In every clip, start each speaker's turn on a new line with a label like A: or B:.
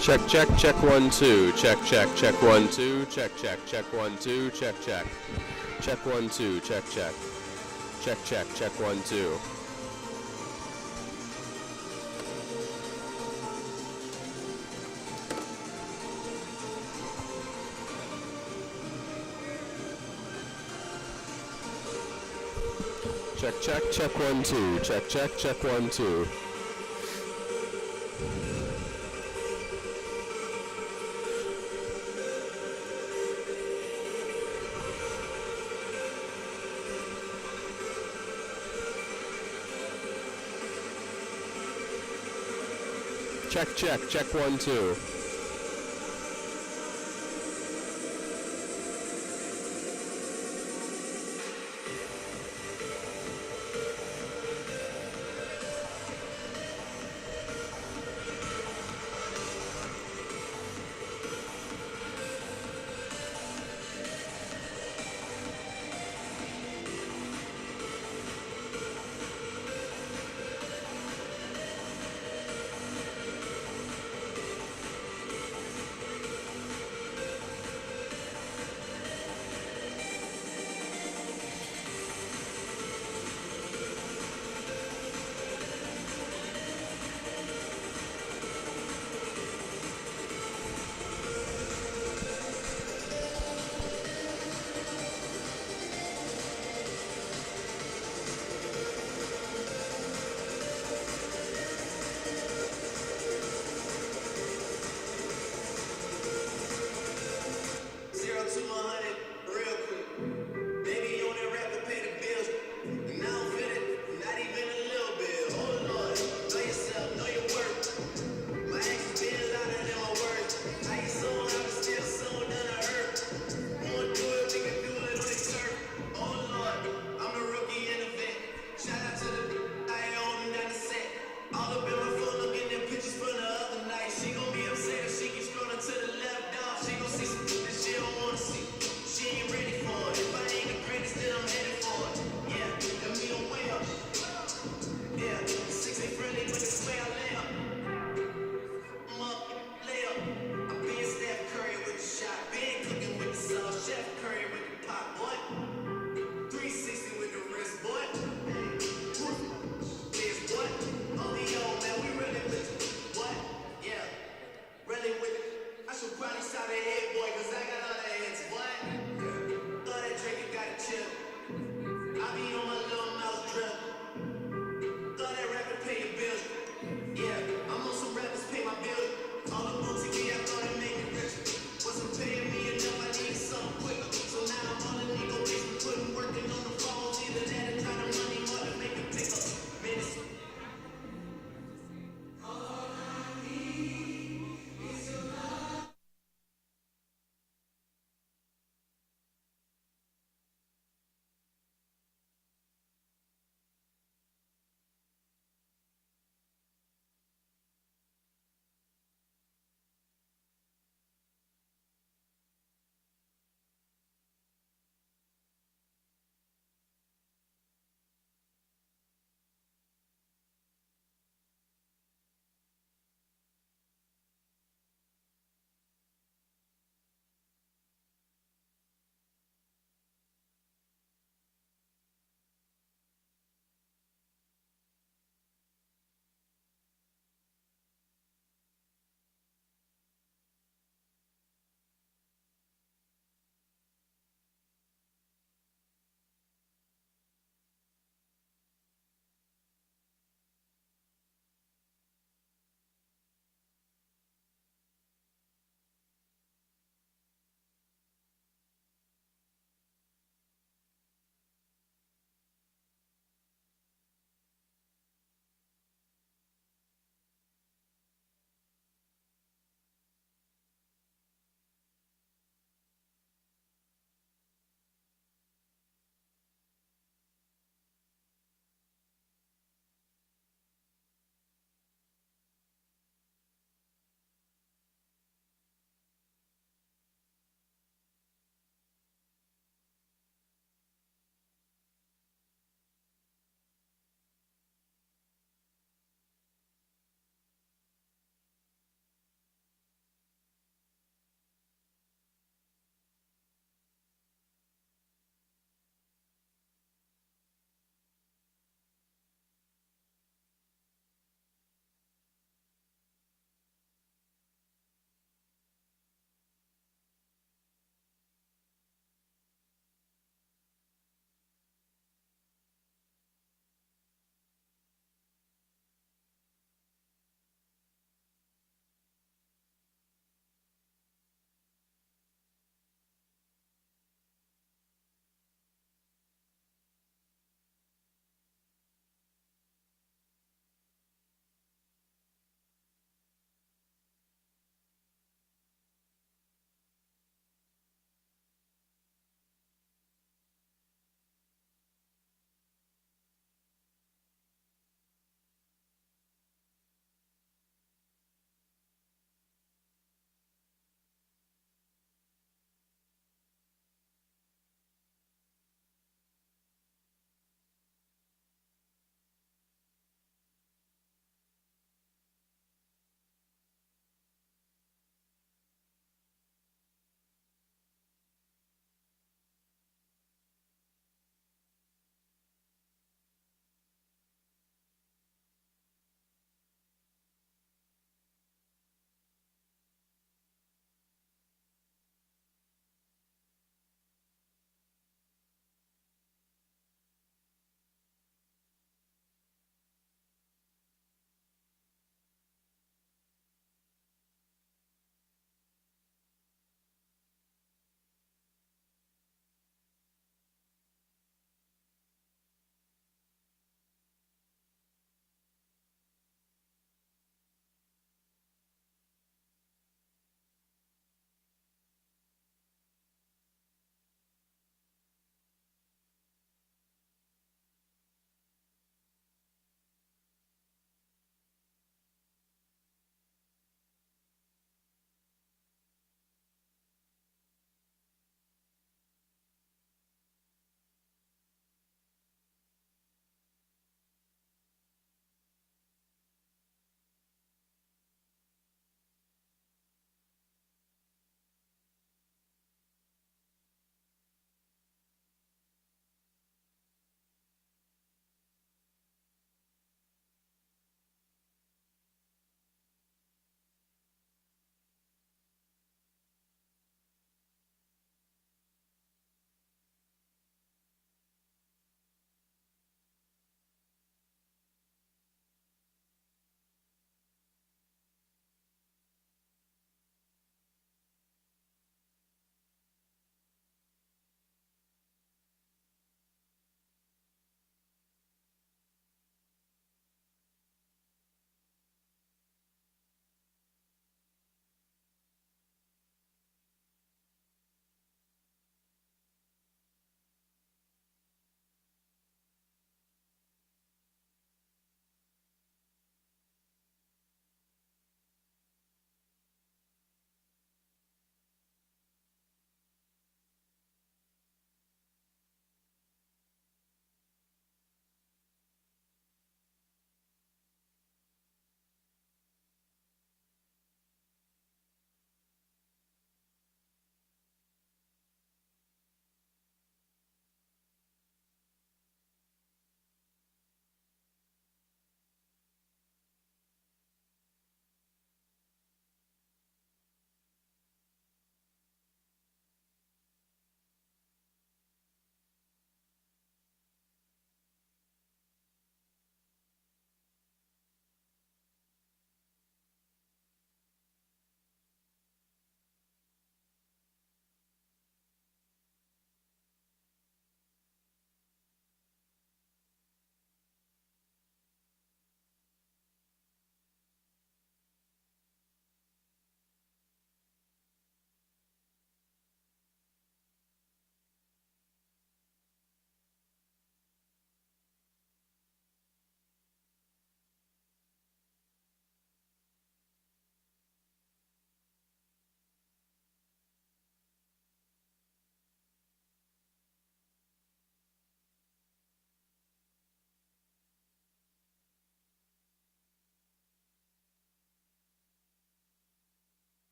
A: Check, check, check, 1, 2. Check, check, check, 1, 2. Check, check, check, 1, 2. Check, check. Check, 1, 2. Check, check. Check, check, check, 1, 2. Check, check, check, 1, 2. Check, check, check, 1, 2. Check, check, check, 1, 2.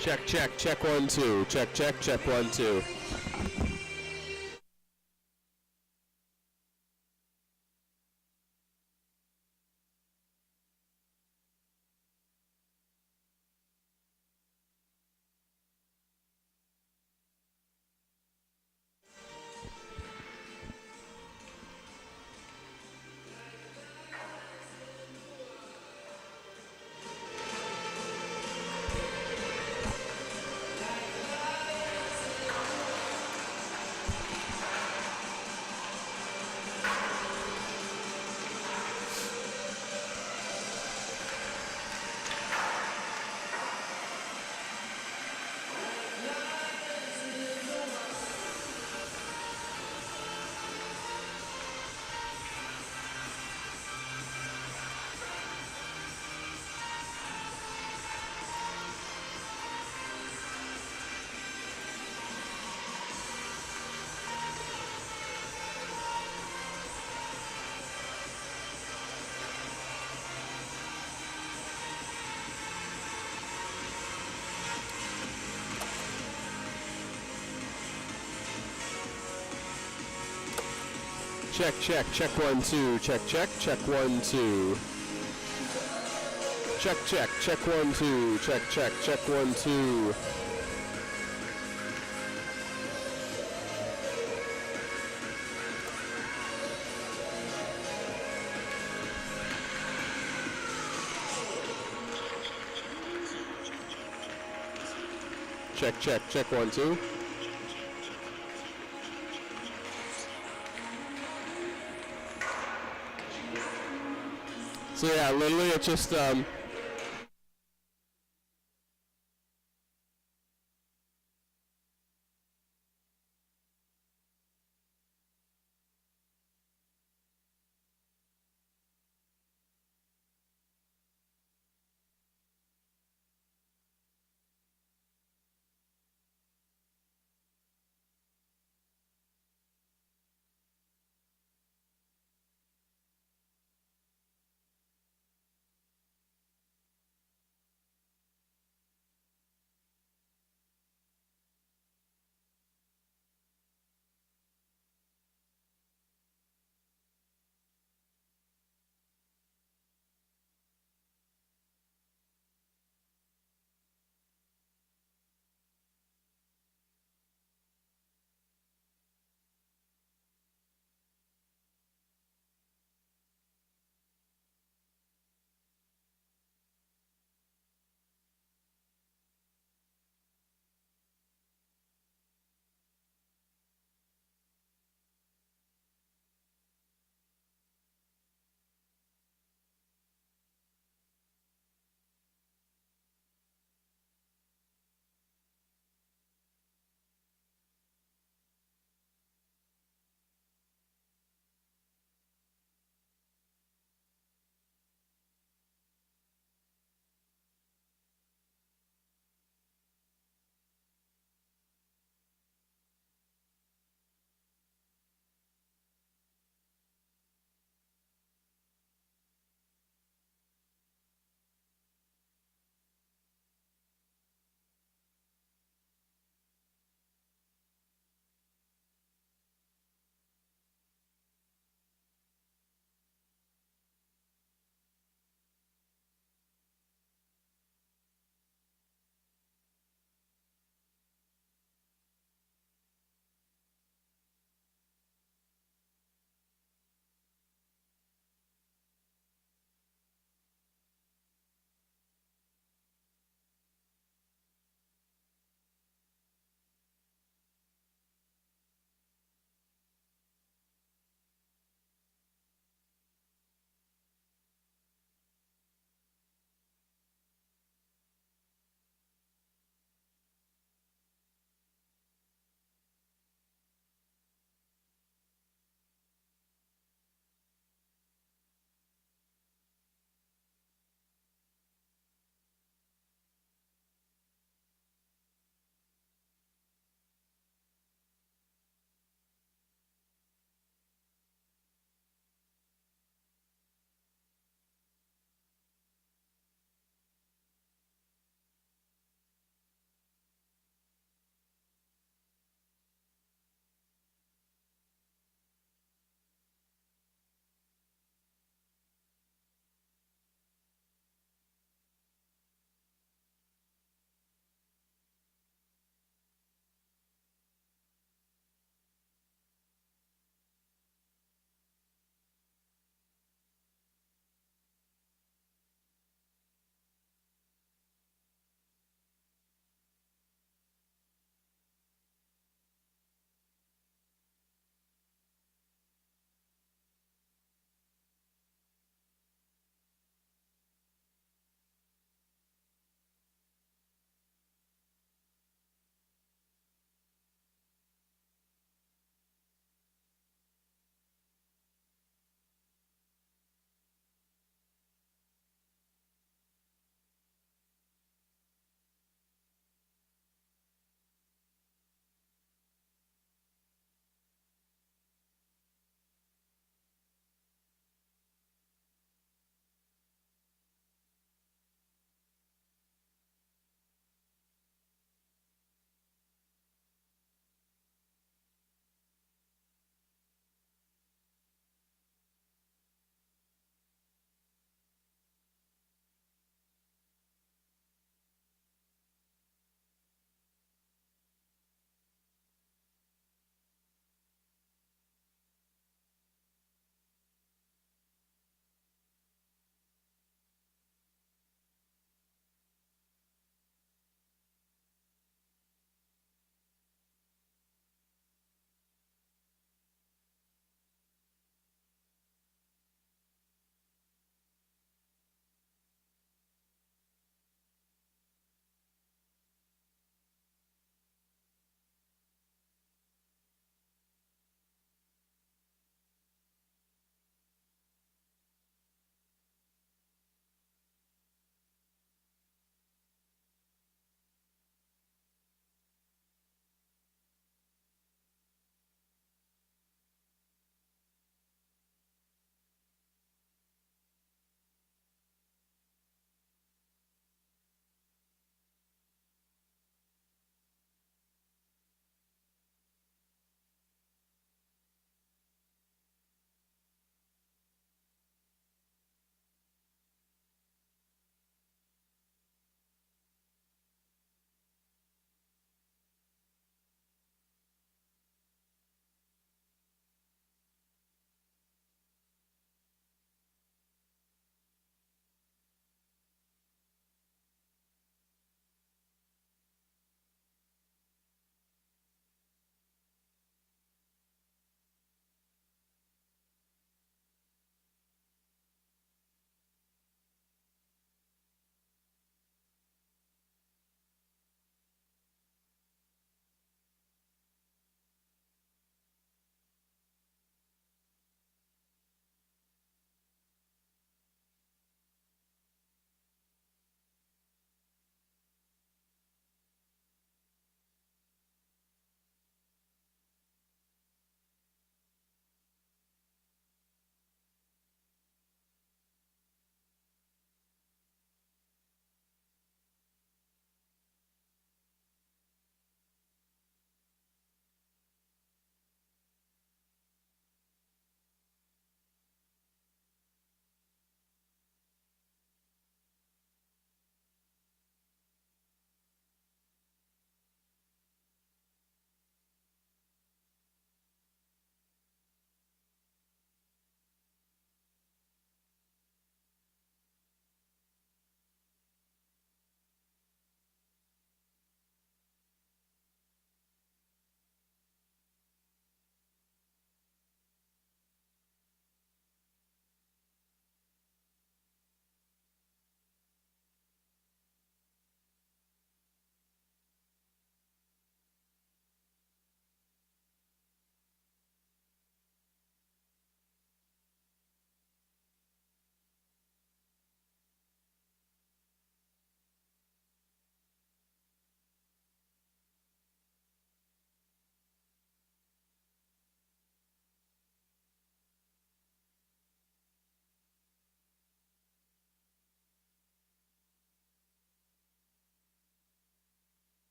A: Check, check, check 1, 2. Check, check, check 1, 2. Check, check, check 1, 2. Check, check, check 1, 2. Check, check, check 1, 2. Check, check, check 1, 2. Check, check, check 1, 2. So yeah, literally it's just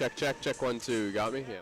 A: Check, check, check 1, 2. You got me? Yeah.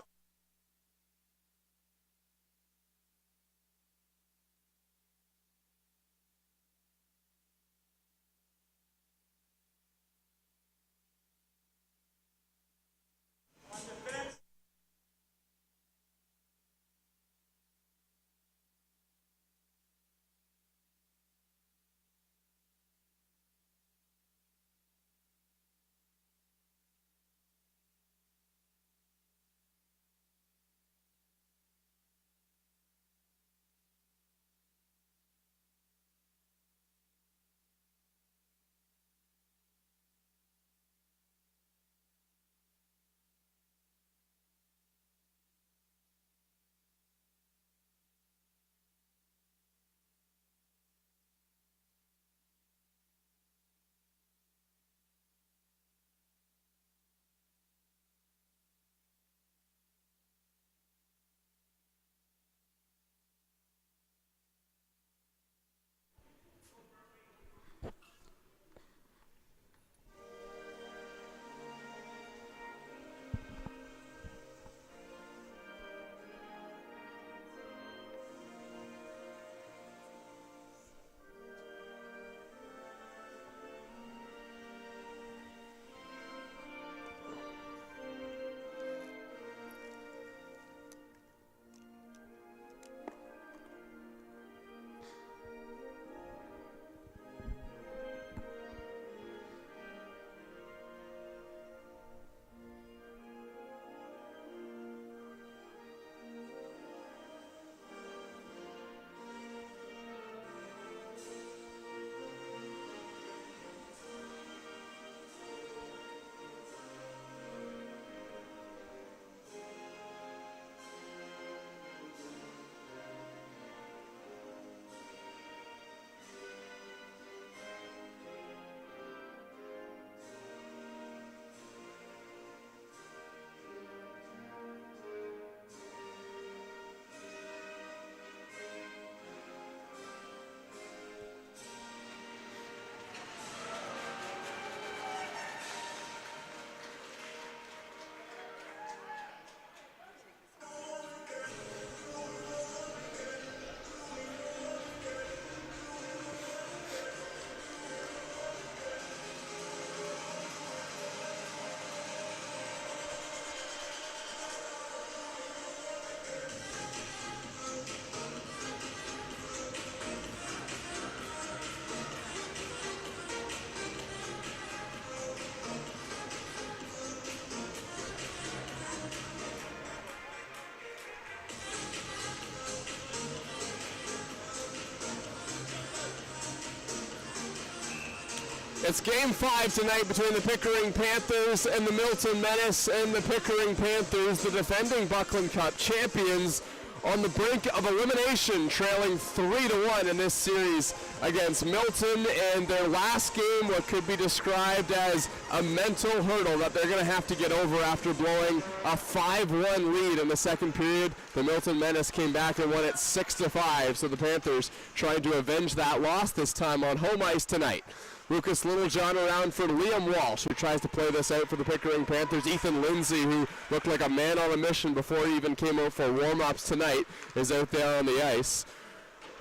A: It's Game 5 tonight between the Pickering Panthers and the Milton Menace, and the Pickering Panthers, the defending Buckland Cup champions, on the brink of elimination, trailing 3-1 in this series against Milton, and their last game, what could be described as a mental hurdle that they're going to have to get over after blowing a 5-1 lead in the second period. The Milton Menace came back and won it 6-5, so the Panthers trying to avenge that loss, this time on home ice tonight. Lucas Littlejohn around for Liam Walsh, who tries to play this out for the Pickering Panthers. Ethan Lindsay, who looked like a man on a mission before he even came out for warm-ups tonight, is out there on the ice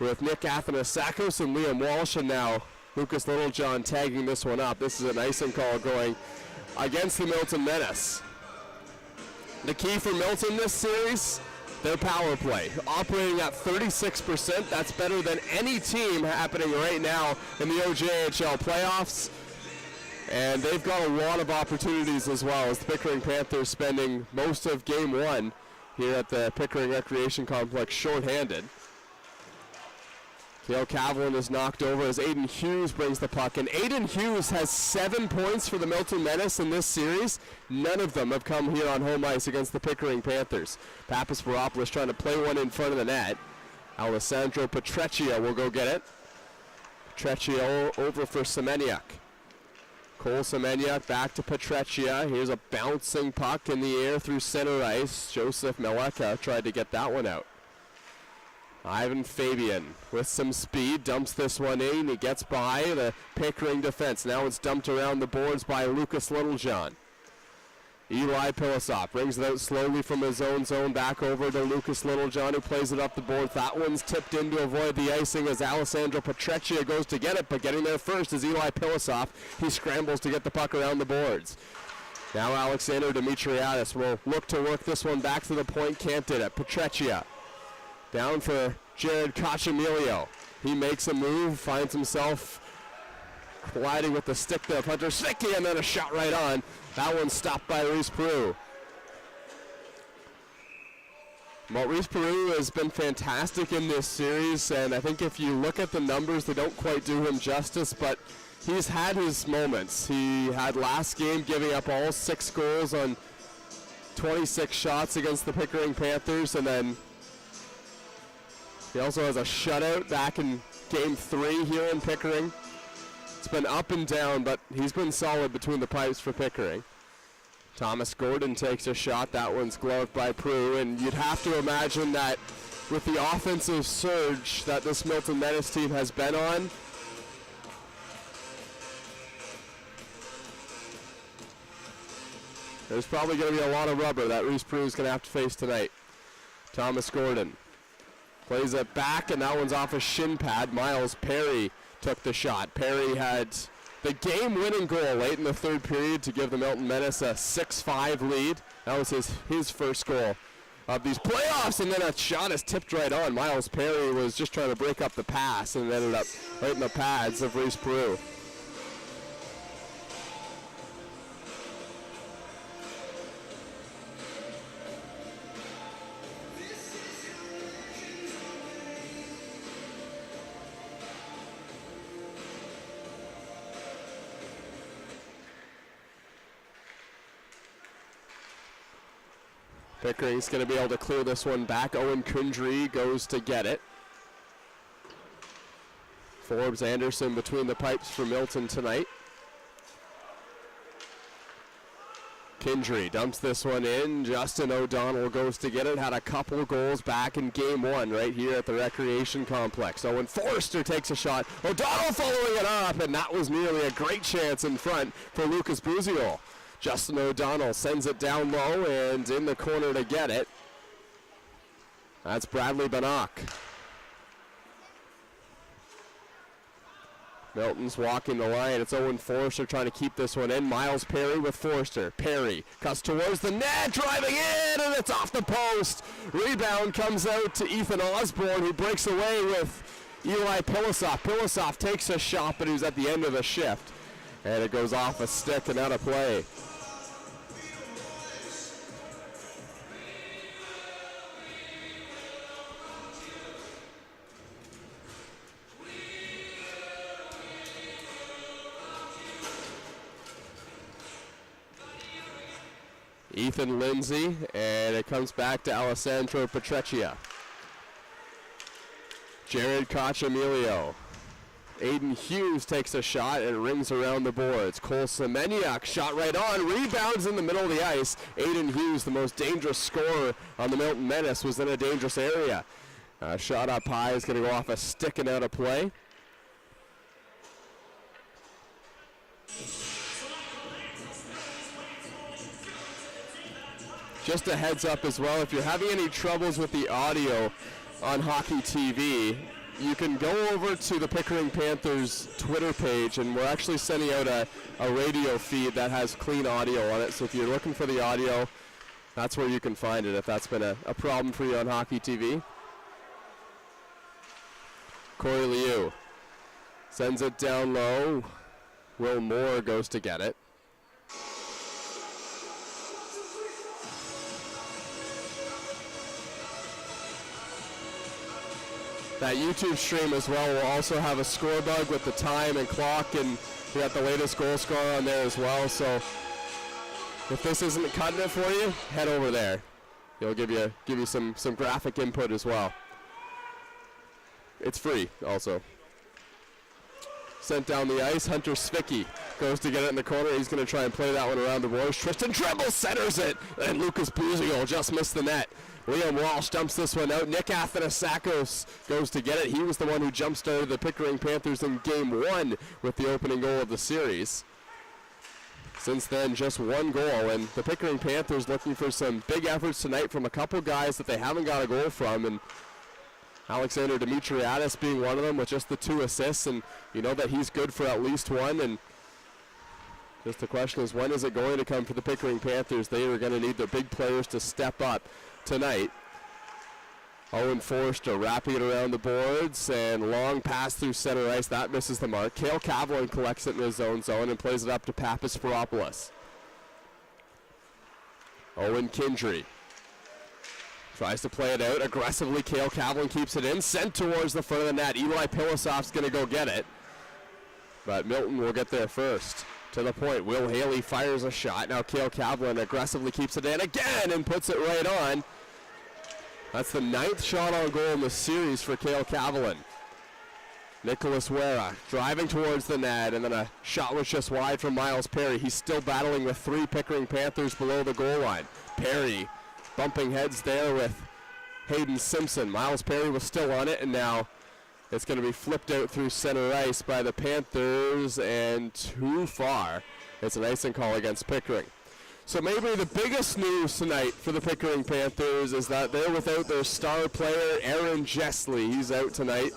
A: with Nick Athanasakos and Liam Walsh, and now Lucas Littlejohn tagging this one up. This is an icing call going against the Milton Menace. The key for Milton this series, their power play, operating at 36%. That's better than any team happening right now in the OJHL playoffs. And they've got a lot of opportunities as well, as the Pickering Panthers spending most of Game 1 here at the Pickering Recreation Complex shorthanded. Cale Cavalin is knocked over as Aiden Hughes brings the puck. And Aiden Hughes has 7 points for the Milton Menace in this series. None of them have come here on home ice against the Pickering Panthers. Pappas Veropoulos trying to play one in front of the net. Alessandro Petreccia will go get it. Petreccia over for Semeniuk. Cole Semeniuk back to Petreccia. Here's a bouncing puck in the air through center ice. Joseph Meleka tried to get that one out. Ivan Fabian with some speed dumps this one in. He gets by the Pickering defense. Now it's dumped around the boards by Lucas Littlejohn. Eli Pilasov brings it out slowly from his own zone back over to Lucas Littlejohn, who plays it up the board. That one's tipped in to avoid the icing as Alessandro Petreccia goes to get it, but getting there first is Eli Pilasov. He scrambles to get the puck around the boards. Now Alexander Dimitriadis will look to work this one back to the point. Can't get it. Petreccia down for Jared Cacciamilio. He makes a move, finds himself colliding with the stick there of Hunter Svicky, and then a shot right on. That one's stopped by Reese Peru. Maurice Peru has been fantastic in this series, and I think if you look at the numbers, they don't quite do him justice, but he's had his moments. He had last game giving up all 6 goals on 26 shots against the Pickering Panthers, and then he also has a shutout back in Game 3 here in Pickering. It's been up and down, but he's been solid between the pipes for Pickering. Thomas Gordon takes a shot. That one's gloved by Prue, and you'd have to imagine that with the offensive surge that this Milton Menace team has been on, there's probably going to be a lot of rubber that Reese Prue is going to have to face tonight. Thomas Gordon plays it back, and that one's off a shin pad. Miles Perry took the shot. Perry had the game-winning goal late in the third period to give the Milton Menace a 6-5 lead. That was his first goal of these playoffs, and then a shot is tipped right on. Miles Perry was just trying to break up the pass and ended up right in the pads of Reese Peru. Pickering's going to be able to clear this one back. Owen Kundry goes to get it. Forbes Anderson between the pipes for Milton tonight. Kundry dumps this one in. Justin O'Donnell goes to get it. Had a couple goals back in Game 1 right here at the Recreation Complex. Owen Forster takes a shot. O'Donnell following it up, and that was nearly a great chance in front for Lucas Buziol. Justin O'Donnell sends it down low and in the corner to get it. That's Bradley Bannock. Milton's walking the line. It's Owen Forster trying to keep this one in. Miles Perry with Forster. Perry cuts towards the net, driving in, and it's off the post. Rebound comes out to Ethan Osborne, who breaks away with Eli Pilasov. Pilasov takes a shot, but he's at the end of the shift. And it goes off a stick and out of play. Ethan Lindsay, and it comes back to Alessandro Petreccia. Jared Cacciamilio. Aiden Hughes takes a shot and rings around the boards. Cole Semeniuk shot right on, rebounds in the middle of the ice. Aiden Hughes, the most dangerous scorer on the Milton Menace, was in a dangerous area. Shot up high is going to go off a stick and out of play. Just a heads up as well, if you're having any troubles with the audio on Hockey TV, you can go over to the Pickering Panthers Twitter page, and we're actually sending out a radio feed that has clean audio on it. So if you're looking for the audio, that's where you can find it if that's been a problem for you on Hockey TV. Corey Liu sends it down low. Will Moore goes to get it. That YouTube stream as well will also have a score bug with the time and clock, and we got the latest goal scorer on there as well. So if this isn't cutting it for you, head over there. It'll give you some graphic input as well. It's free also. Sent down the ice, Hunter Svicky goes to get it in the corner. He's going to try and play that one around the boards. Tristan Trimble centers it, and Lucas Buziol just missed the net. Liam Walsh dumps this one out. Nick Athanasakos goes to get it. He was the one who jump-started the Pickering Panthers in Game 1 with the opening goal of the series. Since then, just one goal, and the Pickering Panthers looking for some big efforts tonight from a couple guys that they haven't got a goal from, and Alexander Dimitriadis being one of them with just the 2 assists, and you know that he's good for at least one, and just the question is, when is it going to come for the Pickering Panthers? They are going to need their big players to step up tonight. Owen Forster wrapping it around the boards, and long pass through center ice. That misses the mark. Cale Cavlin collects it in his own zone and plays it up to Papasparopoulos. Owen Kindry tries to play it out aggressively. Cale Cavlin keeps it in, sent towards the front of the net. Eli Pilasov's going to go get it, but Milton will get there first. To the point, Will Haley fires a shot. Now Cale Cavlin aggressively keeps it in again and puts it right on. That's the 9th shot on goal in the series for Cale Cavlin. Nicholas Wera driving towards the net, and then a shot was just wide from Miles Perry. He's still battling with 3 Pickering Panthers below the goal line. Perry bumping heads there with Hayden Simpson. Miles Perry was still on it, and now it's going to be flipped out through center ice by the Panthers, and too far. It's an icing call against Pickering. So maybe the biggest news tonight for the Pickering Panthers is that they're without their star player, Aaron Jessley. He's out tonight,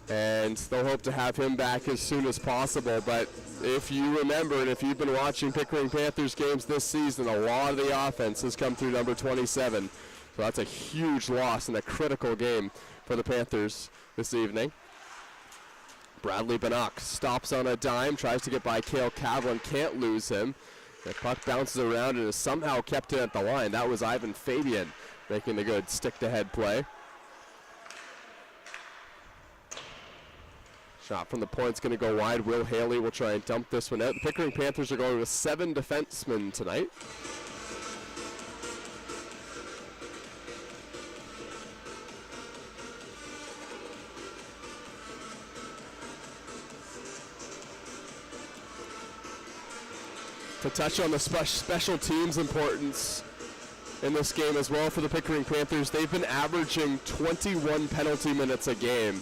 A: and they'll hope to have him back as soon as possible. But if you remember, and if you've been watching Pickering Panthers games this season, a lot of the offense has come through number 27. So that's a huge loss in a critical game for the Panthers this evening. Bradley Bannock stops on a dime, tries to get by Cale Cavlin, can't lose him. The puck bounces around and is somehow kept in at the line. That was Ivan Fabian making the good stick-to-head play. Shot from the point's going to go wide. Will Haley will try and dump this one out. The Pickering Panthers are going with 7 defensemen tonight. To touch on the special teams importance in this game as well for the Pickering Panthers, they've been averaging 21 penalty minutes a game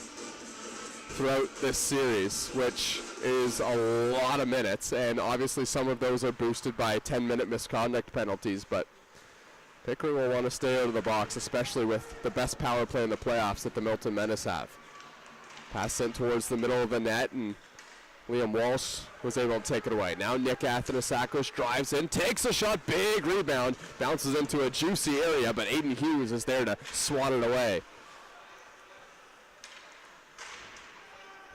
A: throughout this series, which is a lot of minutes, and obviously some of those are boosted by 10-minute misconduct penalties, but Pickering will want to stay out of the box, especially with the best power play in the playoffs that the Milton Menace have. Pass sent towards the middle of the net, and Liam Walsh was able to take it away. Now Nick Athanasakis drives in, takes a shot, big rebound, bounces into a juicy area, but Aiden Hughes is there to swat it away.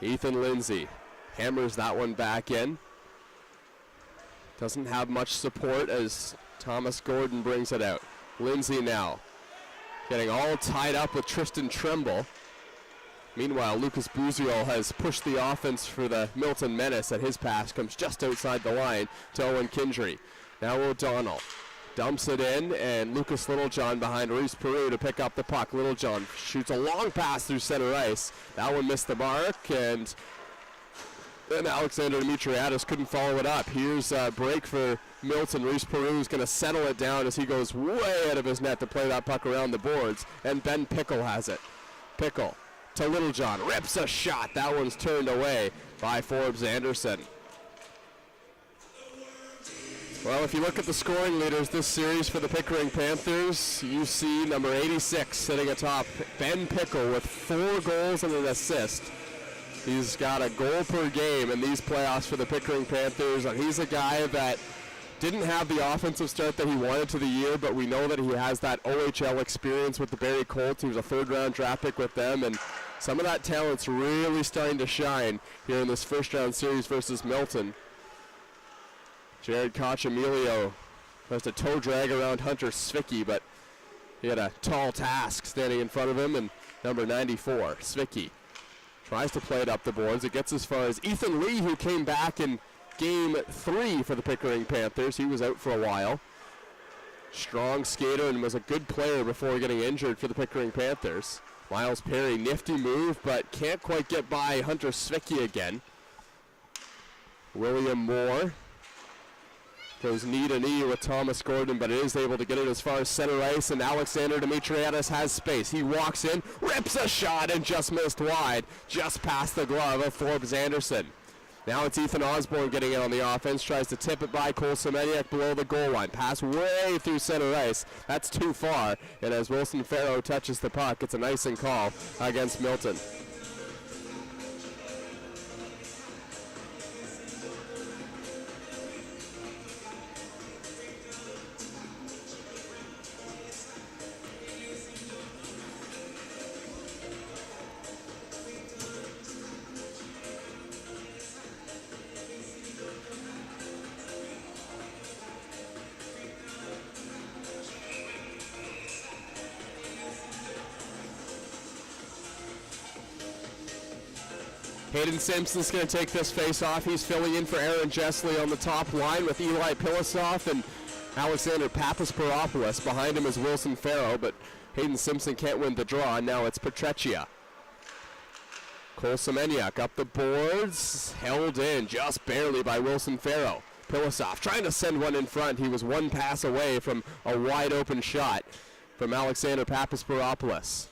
A: Ethan Lindsay hammers that one back in. Doesn't have much support as Thomas Gordon brings it out. Lindsay now getting all tied up with Tristan Tremble. Meanwhile, Lucas Buziol has pushed the offense for the Milton Menace, and his pass comes just outside the line to Owen Kindry. Now O'Donnell dumps it in, and Lucas Littlejohn behind Reese Peru to pick up the puck. Littlejohn shoots a long pass through center ice. That one missed the mark, and then Alexander Dimitriadis couldn't follow it up. Here's a break for Milton. Reese Peru is going to settle it down as he goes way out of his net to play that puck around the boards, and Ben Pickle has it. Pickle to Littlejohn, rips a shot. That one's turned away by Forbes Anderson. Well, if you look at the scoring leaders this series for the Pickering Panthers, you see number 86 sitting atop, Ben Pickle, with 4 goals and an assist. He's got a goal per game in these playoffs for the Pickering Panthers, and he's a guy that didn't have the offensive start that he wanted to the year, but we know that he has that OHL experience with the Barrie Colts. He was a 3rd-round draft pick with them, and some of that talent's really starting to shine here in this first-round series versus Milton. Jared Cochamilio has to toe drag around Hunter Svicki, but he had a tall task standing in front of him, and number 94, Svicki, tries to play it up the boards. It gets as far as Ethan Lee, who came back in Game 3 for the Pickering Panthers. He was out for a while. Strong skater and was a good player before getting injured for the Pickering Panthers. Miles Perry, nifty move, but can't quite get by Hunter Svicki again. William Moore goes knee to knee with Thomas Gordon, but is able to get it as far as center ice, and Alexander Dimitriadis has space. He walks in, rips a shot, and just missed wide, just past the glove of Forbes Anderson. Now it's Ethan Osborne getting in on the offense, tries to tip it by Cole Semeniuk below the goal line. Pass way through center ice. That's too far. And as Wilson Farrow touches the puck, it's an icing call against Milton. Hayden Simpson's going to take this face-off. He's filling in for Aaron Jessley on the top line with Eli Pilasov and Alexander Papasparopoulos. Behind him is Wilson Farrow, but Hayden Simpson can't win the draw. Now it's Petreccia. Cole Semeniuk up the boards, held in just barely by Wilson Farrow. Pilasov trying to send one in front. He was one pass away from a wide-open shot from Alexander Papasparopoulos.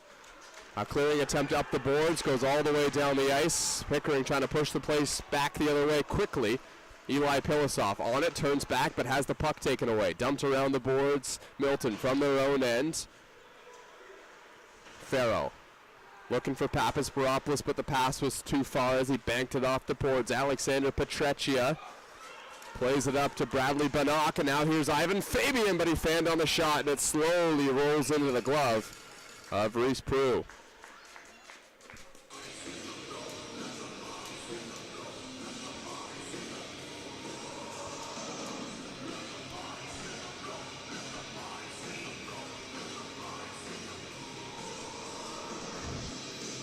A: A clearing attempt up the boards, goes all the way down the ice. Pickering trying to push the place back the other way quickly. Eli Pilasov on it, turns back, but has the puck taken away. Dumped around the boards. Milton from their own end. Farrow looking for Papasparopoulos, but the pass was too far as he banked it off the boards. Alexander Petreccia plays it up to Bradley Bannock, and now here's Ivan Fabian, but he fanned on the shot, and it slowly rolls into the glove of Reese Prue.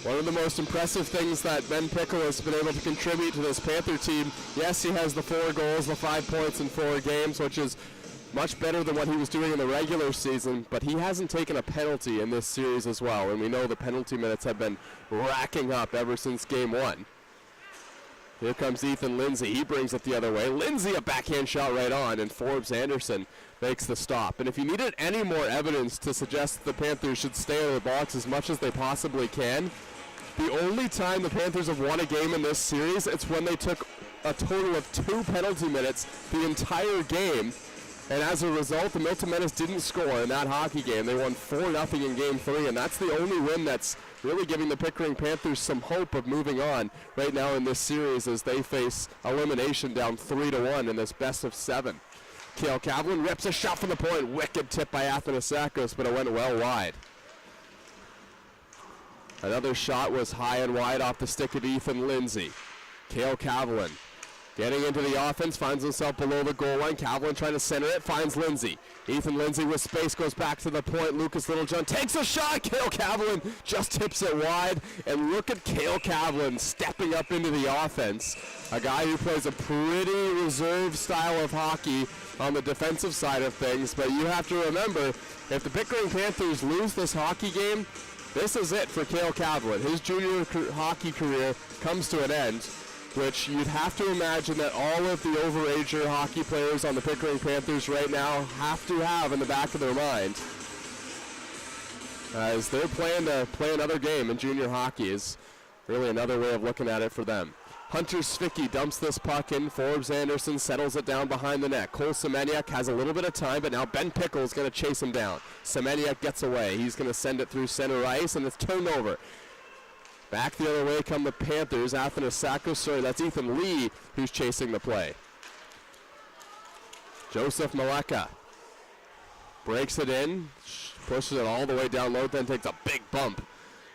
A: One of the most impressive things that Ben Pickle has been able to contribute to this Panther team, yes, he has the 4 goals, the 5 points in 4 games, which is much better than what he was doing in the regular season, but he hasn't taken a penalty in this series as well, and we know the penalty minutes have been racking up ever since game 1. Here comes Ethan Lindsay. He brings it the other way. Lindsay, a backhand shot right on, and Forbes Anderson makes the stop. And if you needed any more evidence to suggest the Panthers should stay in the box as much as they possibly can, the only time the Panthers have won a game in this series, it's when they took a total of 2 penalty minutes the entire game. And as a result, the Milton Menace didn't score in that hockey game. They won 4-0 in Game 3, and that's the only win that's really giving the Pickering Panthers some hope of moving on right now in this series as they face elimination down 3-1 in this best of 7. Cale Cavlin rips a shot from the point. Wicked tip by Athanasakos, but it went well wide. Another shot was high and wide off the stick of Ethan Lindsay. Cale Cavlin getting into the offense, finds himself below the goal line. Cavlin trying to center it, finds Lindsay. Ethan Lindsay with space goes back to the point. Lucas Littlejohn takes a shot. Cale Cavlin just tips it wide. And look at Cale Cavlin stepping up into the offense. A guy who plays a pretty reserved style of hockey on the defensive side of things. But you have to remember, if the Pickering Panthers lose this hockey game, this is it for Cale Cavlin. His junior hockey career comes to an end, which you'd have to imagine that all of the overager hockey players on the Pickering Panthers right now have to have in the back of their mind, as they're planning to play another game in junior hockey is really another way of looking at it for them. Hunter Svicki dumps this puck in. Forbes Anderson settles it down behind the net. Cole Semeniuk has a little bit of time, but now Ben Pickle is going to chase him down. Semeniuk gets away. He's going to send it through center ice, and it's turned over. Back the other way come the Panthers. Athanasakos, that's Ethan Lee who's chasing the play. Joseph Maleka breaks it in, pushes it all the way down low, then takes a big bump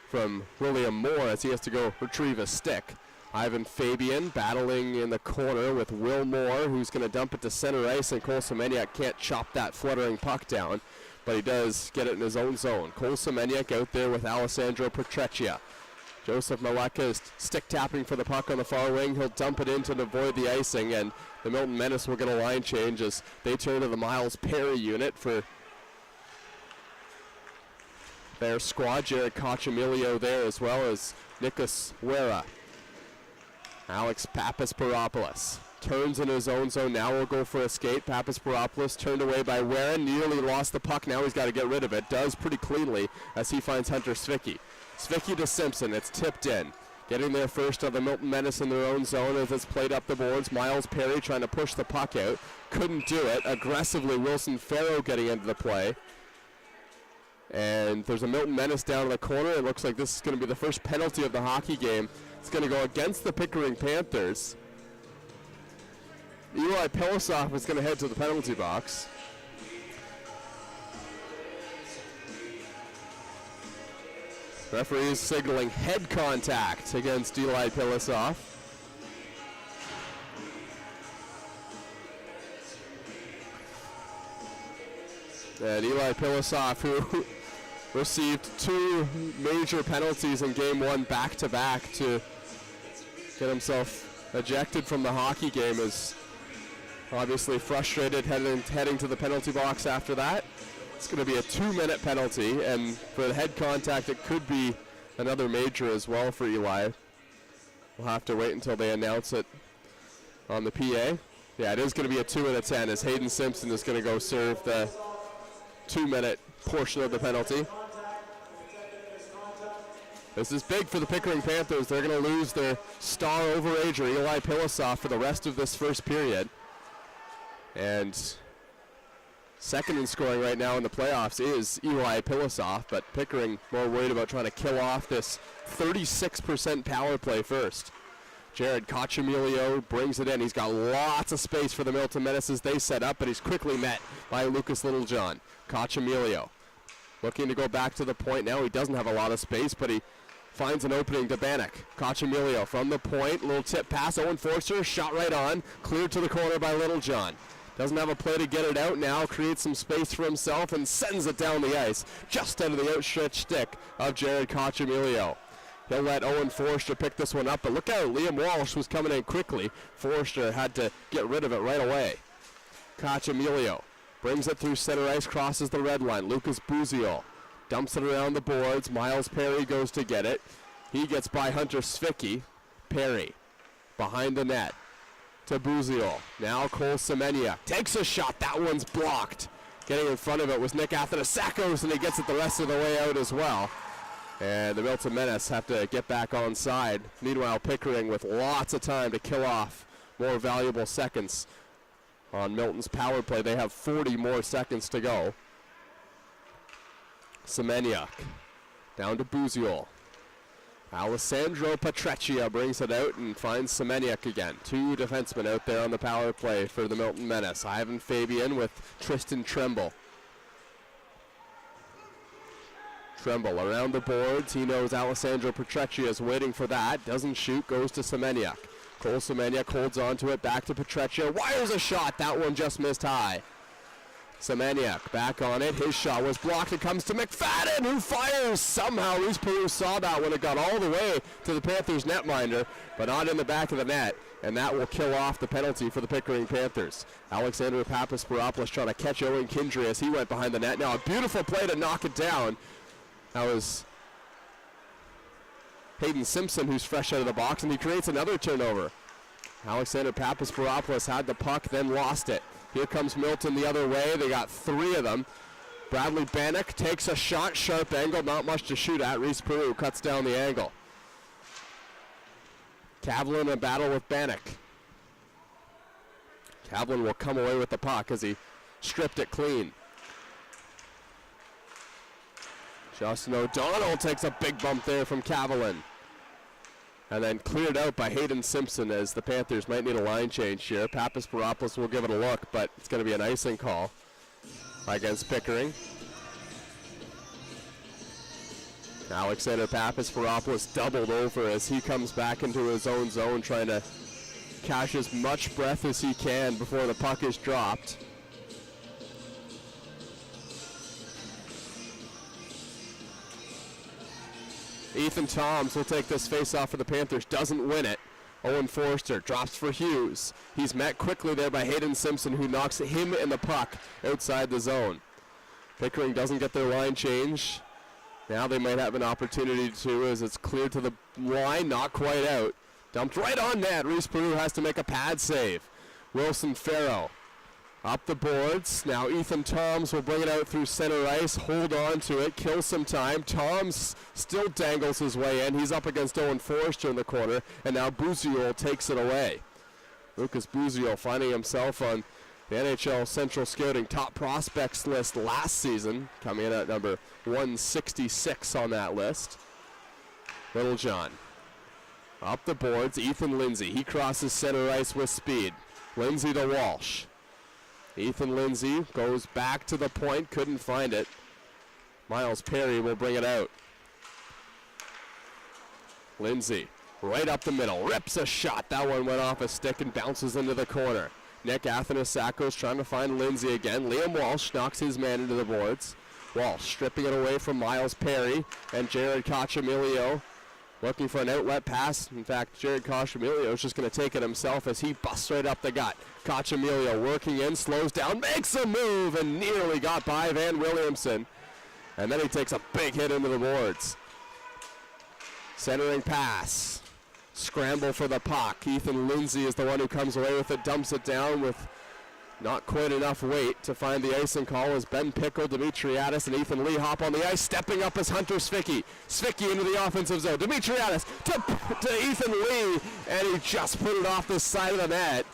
A: from William Moore as he has to go retrieve a stick. Ivan Fabian battling in the corner with Will Moore, who's going to dump it to center ice, and Cole Semeniuk can't chop that fluttering puck down, but he does get it in his own zone. Cole Semeniuk out there with Alessandro Petreccia. Joseph Maleka is stick tapping for the puck on the far wing. He'll dump it in to avoid the icing, and the Milton Menace will get a line change as they turn to the Miles Perry unit for their squad. Jared Cochamilio there, as well as Nikos Wera. Alex Papasparopoulos turns in his own zone. Now will go for a skate. Papasparopoulos turned away by Wera. Nearly lost the puck. Now he's got to get rid of it. Does pretty cleanly as he finds Hunter Svicki. Svicki to Simpson. It's tipped in. Getting there first of the Milton Menace in their own zone as it's played up the boards. Miles Perry trying to push the puck out. Couldn't do it. Aggressively, Wilson Farrow getting into the play. And there's a Milton Menace down in the corner. It looks like this is going to be the first penalty of the hockey game. It's going to go against the Pickering Panthers. Eli Pilasov is going to head to the penalty box. Referee is signaling head contact against Eli Pilasov. And Eli Pilasov, who received 2 major penalties in game 1 back-to-back to get himself ejected from the hockey game, is obviously frustrated heading to the penalty box after that. It's going to be a 2-minute penalty, and for the head contact, it could be another major as well for Eli. We'll have to wait until they announce it on the PA. Yeah, it is going to be a 2 minute 10 as Hayden Simpson is going to go serve the 2-minute portion of the penalty. This is big for the Pickering Panthers. They're going to lose their star overager, Eli Pilasov, for the rest of this first period. And second in scoring right now in the playoffs is Eli Pilasov, but Pickering more worried about trying to kill off this 36% power play first. Jared Cochamilio brings it in. He's got lots of space for the Milton Menaces. They set up, but he's quickly met by Lucas Littlejohn. Cochamilio looking to go back to the point now. He doesn't have a lot of space, but he finds an opening to Bannock. Cochamilio from the point. Little tip pass. Owen Forster shot right on. Cleared to the corner by Littlejohn. Doesn't have a play to get it out now. Creates some space for himself and sends it down the ice. Just out of the outstretched stick of Jared Cochamilio. He'll let Owen Forster pick this one up, but look out, Liam Walsh was coming in quickly. Forster had to get rid of it right away. Cochamilio brings it through center ice, crosses the red line. Lucas Buziol dumps it around the boards. Miles Perry goes to get it. He gets by Hunter Svicki. Perry behind the net to Buziol. Now Cole Semenya takes a shot. That one's blocked. Getting in front of it was Nick Athanasakos, and he gets it the rest of the way out as well. And the Milton Menace have to get back on side. Meanwhile, Pickering with lots of time to kill off more valuable seconds on Milton's power play. They have 40 more seconds to go. Semeniuk down to Buziol. Alessandro Petreccia brings it out and finds Semeniuk again. 2 defensemen out there on the power play for the Milton Menace. Ivan Fabian with Tristan Tremble. Tremble around the boards. He knows Alessandro Petreccia is waiting for that. Doesn't shoot, goes to Semeniuk. Cole Semeniuk holds on to it, back to Petreccia. Wires a shot. That one just missed high. Semeniuk back on it. His shot was blocked. It comes to McFadden, who fires. Somehow Reese Peru saw that when it got all the way to the Panthers netminder, but not in the back of the net. And that will kill off the penalty for the Pickering Panthers. Alexander Papasporopoulos trying to catch Owen Kindry as he went behind the net. Now a beautiful play to knock it down. That was Hayden Simpson, who's fresh out of the box, and he creates another turnover. Alexander Papasporopoulos had the puck, then lost it. Here comes Milton the other way. They got 3 of them. Bradley Bannock takes a shot, sharp angle, not much to shoot at. Reese Peru cuts down the angle. Kavlin in a battle with Bannock. Kavlin will come away with the puck as he stripped it clean. Justin O'Donnell takes a big bump there from Kavlin. And then cleared out by Hayden Simpson as the Panthers might need a line change here. Papasporopoulos will give it a look, but it's going to be an icing call against Pickering. Alexander Papasporopoulos doubled over as he comes back into his own zone, trying to catch as much breath as he can before the puck is dropped. Ethan Toms will take this face-off for the Panthers, doesn't win it. Owen Forster drops for Hughes. He's met quickly there by Hayden Simpson, who knocks him and the puck outside the zone. Pickering doesn't get their line change. Now they might have an opportunity to, as it's cleared to the line, not quite out. Dumped right on net. Reese Peru has to make a pad save. Wilson Farrow Up the boards. Now Ethan Toms will bring it out through center ice. Hold on to it. Kill some time. Toms still dangles his way in. He's up against Owen Forrester in the corner. And now Buziol takes it away. Lucas Buziol finding himself on the NHL Central Scouting top prospects list last season. Coming in at number 166 on that list. Littlejohn. Up the boards. Ethan Lindsay. He crosses center ice with speed. Lindsay to Walsh. Ethan Lindsay goes back to the point, couldn't find it. Miles Perry will bring it out. Lindsay, right up the middle, rips a shot. That one went off a stick and bounces into the corner. Nick Athanasakos trying to find Lindsay again. Liam Walsh knocks his man into the boards. Walsh stripping it away from Miles Perry and Jared Cochamilio. Looking for an outlet pass. In fact, Jared Cochamilio is just going to take it himself as he busts right up the gut. Cochamilio working in, slows down, makes a move, and nearly got by Van Williamson. And then he takes a big hit into the boards. Centering pass. Scramble for the puck. Ethan Lindsay is the one who comes away with it, dumps it down with not quite enough weight to find the icing call as Ben Pickle, Dimitriadis, and Ethan Lee hop on the ice. Stepping up as Hunter Svicky. Svicky into the offensive zone. Dimitriadis to Ethan Lee, and he just put it off the side of the net.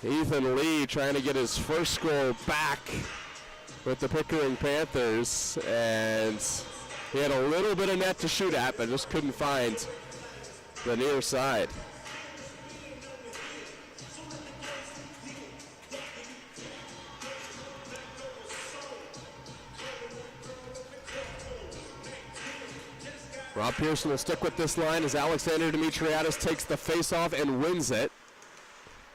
A: Ethan Lee trying to get his first goal back with the Pickering Panthers, and he had a little bit of net to shoot at, but just couldn't find the near side. Rob Pearson will stick with this line as Alexander Dimitriadis takes the face-off and wins it.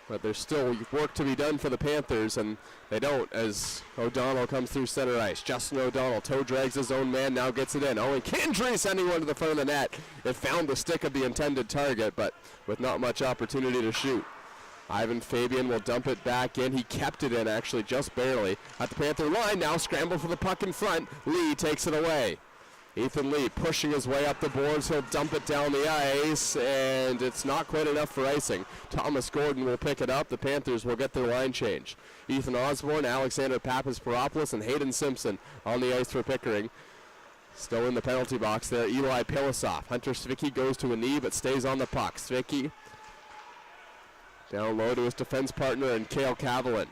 A: But there's still work to be done for the Panthers, and they don't as O'Donnell comes through center ice. Justin O'Donnell toe drags his own man, now gets it in. Owen Kindry sending one to the front of the net. It found the stick of the intended target, but with not much opportunity to shoot. Ivan Fabian will dump it back in. He kept it in, actually, just barely. At the Panther line, now scramble for the puck in front. Lee takes it away. Ethan Lee pushing his way up the boards. He'll dump it down the ice, and it's not quite enough for icing. Thomas Gordon will pick it up. The Panthers will get their line change. Ethan Osborne, Alexander Pappas-Paropoulos, and Hayden Simpson on the ice for Pickering. Still in the penalty box there, Eli Pilasov. Hunter Svicky goes to a knee but stays on the puck. Svicky down low to his defense partner and Cale Cavallin.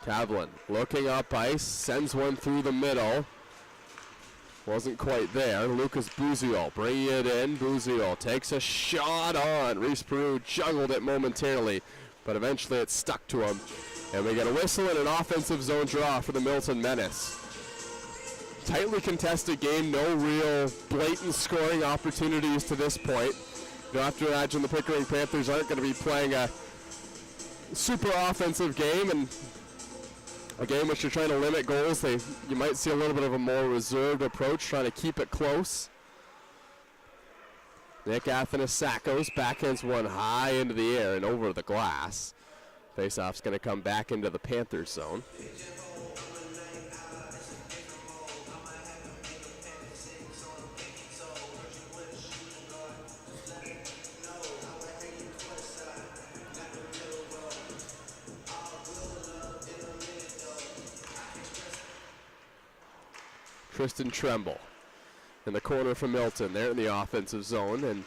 A: Cavallin looking up ice, sends one through the middle. Wasn't quite there. Lucas Buziol bringing it in. Buziol takes a shot on. Reese Peru juggled it momentarily, but eventually it stuck to him. And we get a whistle and an offensive zone draw for the Milton Menace. Tightly contested game, no real blatant scoring opportunities to this point. You'll have to imagine the Pickering Panthers aren't going to be playing a super offensive game, and a game which you're trying to limit goals. You might see a little bit of a more reserved approach, trying to keep it close. Nick Athanasakos backhands one high into the air and over the glass. Faceoff's going to come back into the Panthers zone. Tristan Tremble in the corner for Milton. They're in the offensive zone and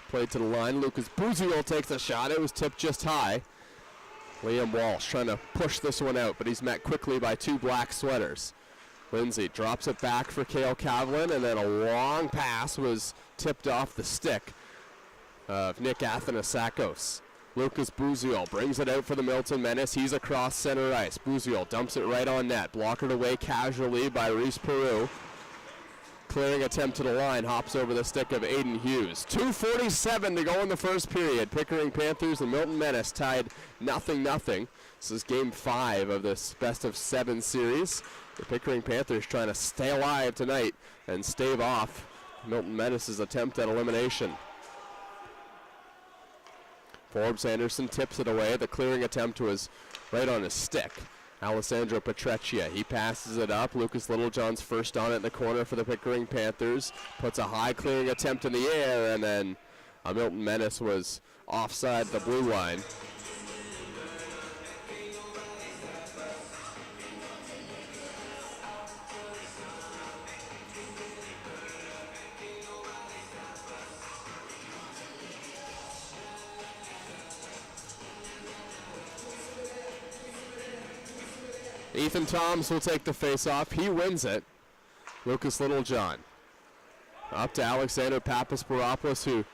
A: played to the line. Lucas Buziol takes a shot. It was tipped just high. Liam Walsh trying to push this one out, but he's met quickly by two black sweaters. Lindsay drops it back for Cale Cavallin, and then a long pass was tipped off the stick of Nick Athanasakos. Lucas Buziol brings it out for the Milton Menace. He's across center ice. Buziol dumps it right on net. Blockered away casually by Reese Peru. Clearing attempt to the line. Hops over the stick of Aiden Hughes. 2:47 to go in the first period. Pickering Panthers and Milton Menace tied 0-0. This is game 5 of this best-of-7 series. The Pickering Panthers trying to stay alive tonight and stave off Milton Menace's attempt at elimination. Forbes Anderson tips it away. The clearing attempt was right on his stick. Alessandro Petreccia, he passes it up. Lucas Littlejohn's first on it in the corner for the Pickering Panthers. Puts a high clearing attempt in the air, and then Milton Menace was offside the blue line. Ethan Toms will take the face-off. He wins it. Lucas Littlejohn. Up to Alexander Papasporopoulos, who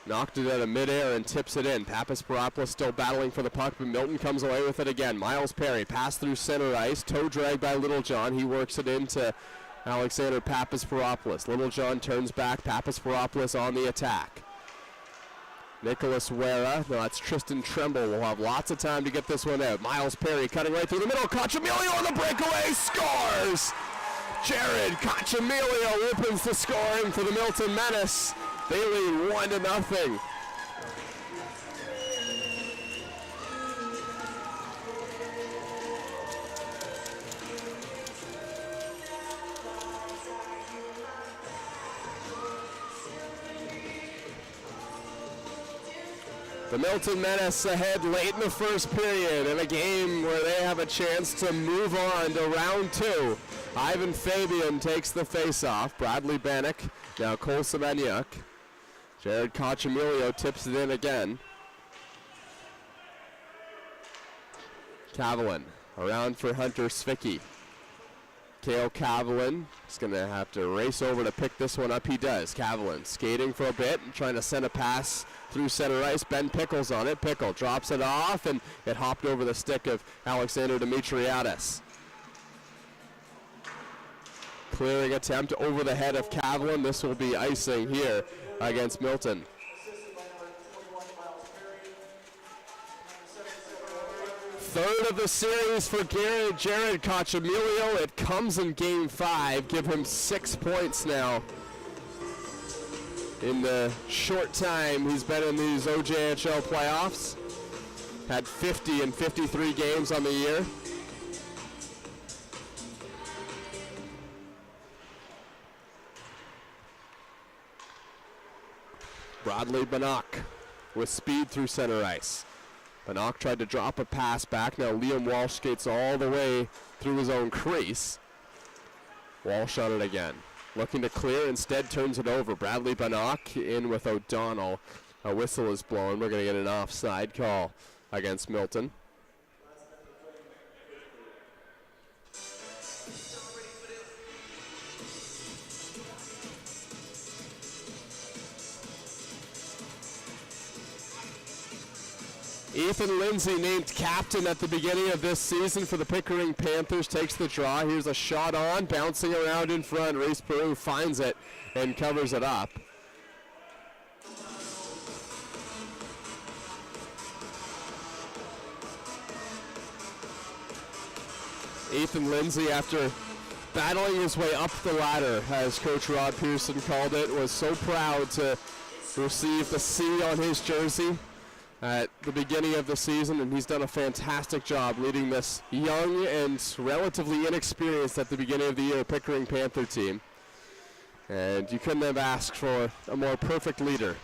A: knocked it out of midair and tips it in. Papasporopoulos still battling for the puck, but Milton comes away with it again. Miles Perry, pass through center ice, toe drag by Littlejohn. He works it into Alexander Papasporopoulos. Littlejohn turns back, Papasporopoulos on the attack. Nicholas Wera, no, that's Tristan Tremble, will have lots of time to get this one out. Miles Perry cutting right through the middle. Cacciamilio on the breakaway, scores! Jared Cacciamilio opens the scoring for the Milton Menace. They lead 1-0. The Milton Menace ahead late in the first period in a game where they have a chance to move on to round 2. Ivan Fabian takes the face-off. Bradley Bannock, now Cole Semeniuk. Jared Cacciamilio tips it in again. Kavalin around for Hunter Svicki. Kale Kavalin is going to have to race over to pick this one up. He does. Kavalin skating for a bit and trying to send a pass through center ice. Ben Pickle's on it. Pickle drops it off, and it hopped over the stick of Alexander Dimitriadis. Clearing attempt over the head of Kavalin. This will be icing here against Milton. Third of the series for Jared Cacciamilio. It comes in game 5. Give him 6 points now. In the short time he's been in these OJHL playoffs. Had 50 in 53 games on the year. Bradley Bannock with speed through center ice. Bannock tried to drop a pass back. Now Liam Walsh skates all the way through his own crease. Walsh on it again. Looking to clear, instead turns it over. Bradley Bannock in with O'Donnell. A whistle is blown. We're going to get an offside call against Milton. Ethan Lindsay, named captain at the beginning of this season for the Pickering Panthers, takes the draw. Here's a shot on, bouncing around in front. Reese Peru finds it and covers it up. Ethan Lindsay, after battling his way up the ladder, as Coach Rod Pearson called it, was so proud to receive the C on his jersey at the beginning of the season, and he's done a fantastic job leading this young and relatively inexperienced at the beginning of the year Pickering Panther team. And you couldn't have asked for a more perfect leader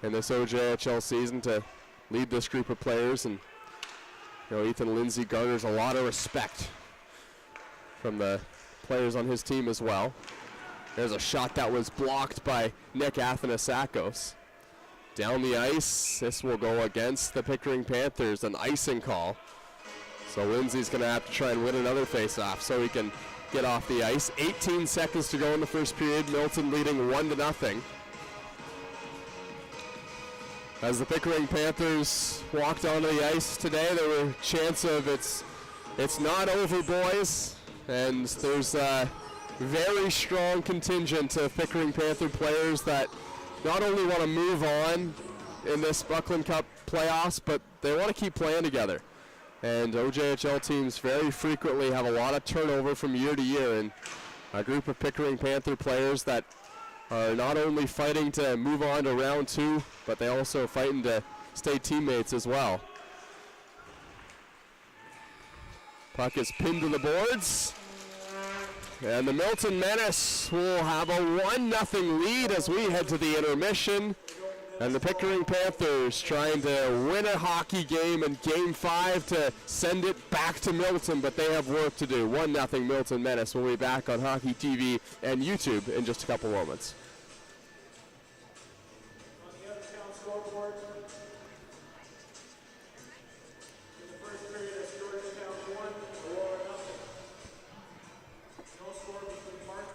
A: in this OJHL season to lead this group of players. And you know, Ethan Lindsay garners a lot of respect from the players on his team as well. There's a shot that was blocked by Nick Athanasakos. Down the ice, this will go against the Pickering Panthers, an icing call. So Lindsay's going to have to try and win another face-off so he can get off the ice. 18 seconds to go in the first period. Milton leading 1-0. As the Pickering Panthers walked onto the ice today, there were a chance of it's not over, boys. And there's a very strong contingent of Pickering Panther players that not only want to move on in this Buckland Cup playoffs, but they want to keep playing together. And OJHL teams very frequently have a lot of turnover from year to year, and a group of Pickering Panther players that are not only fighting to move on to round 2, but they also fighting to stay teammates as well. Puck is pinned to the boards. And the Milton Menace will have a 1-0 lead as we head to the intermission. And the Pickering Panthers trying to win a hockey game in Game 5 to send it back to Milton, but they have work to do. 1-0 Milton Menace. We'll be back on Hockey TV and YouTube in just a couple moments.
B: On the out-of-town scoreboard, in the first period, it's Georgetown 1, Aurora 0. No score between March.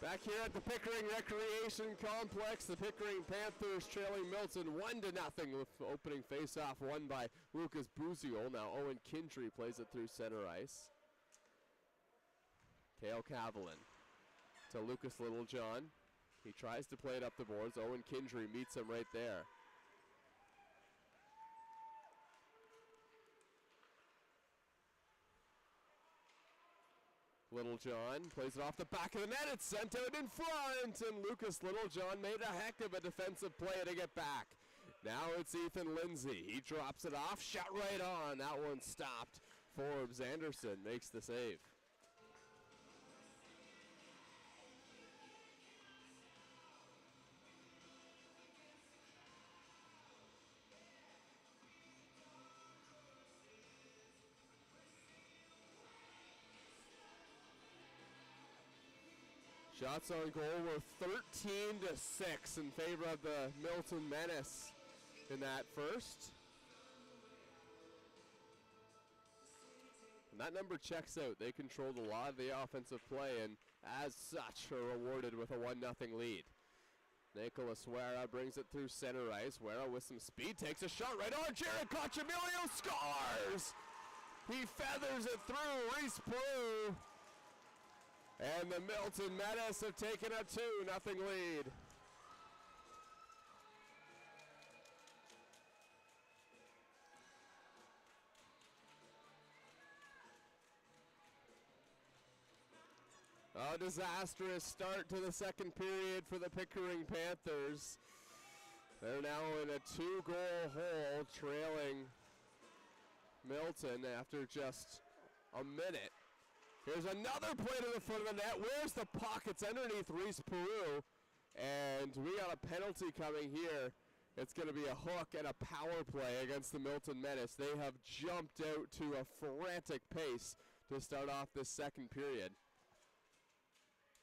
A: Back here at the Pickering Recreation Complex, the Pickering Panthers trailing Milton 1-0 with opening faceoff won by Lucas Buziol. Now Owen Kindry plays it through center ice. Cale Cavalin to Lucas Littlejohn. He tries to play it up the boards. Owen Kindry meets him right there. Littlejohn plays it off the back of the net. It's sent out in front, and Lucas Littlejohn made a heck of a defensive play to get back. Now it's Ethan Lindsay. He drops it off, shot right on. That one stopped. Forbes Anderson makes the save. Shots on goal were 13-6 in favor of the Milton Menace in that first. And that number checks out. They controlled a lot of the offensive play and as such are rewarded with a 1-0 lead. Nicholas Wera brings it through center ice. Wera with some speed takes a shot right on. Jared Cochamilio scores! He feathers it through. Reese Peru. And the Milton Menace have taken a 2-0 lead. A disastrous start to the second period for the Pickering Panthers. They're now in a 2-goal hole, trailing Milton after just a minute. Here's another play to the front of the net. Where's the puck? It's underneath Reese Peru. And we got a penalty coming here. It's going to be a hook and a power play against the Milton Menace. They have jumped out to a frantic pace to start off this second period.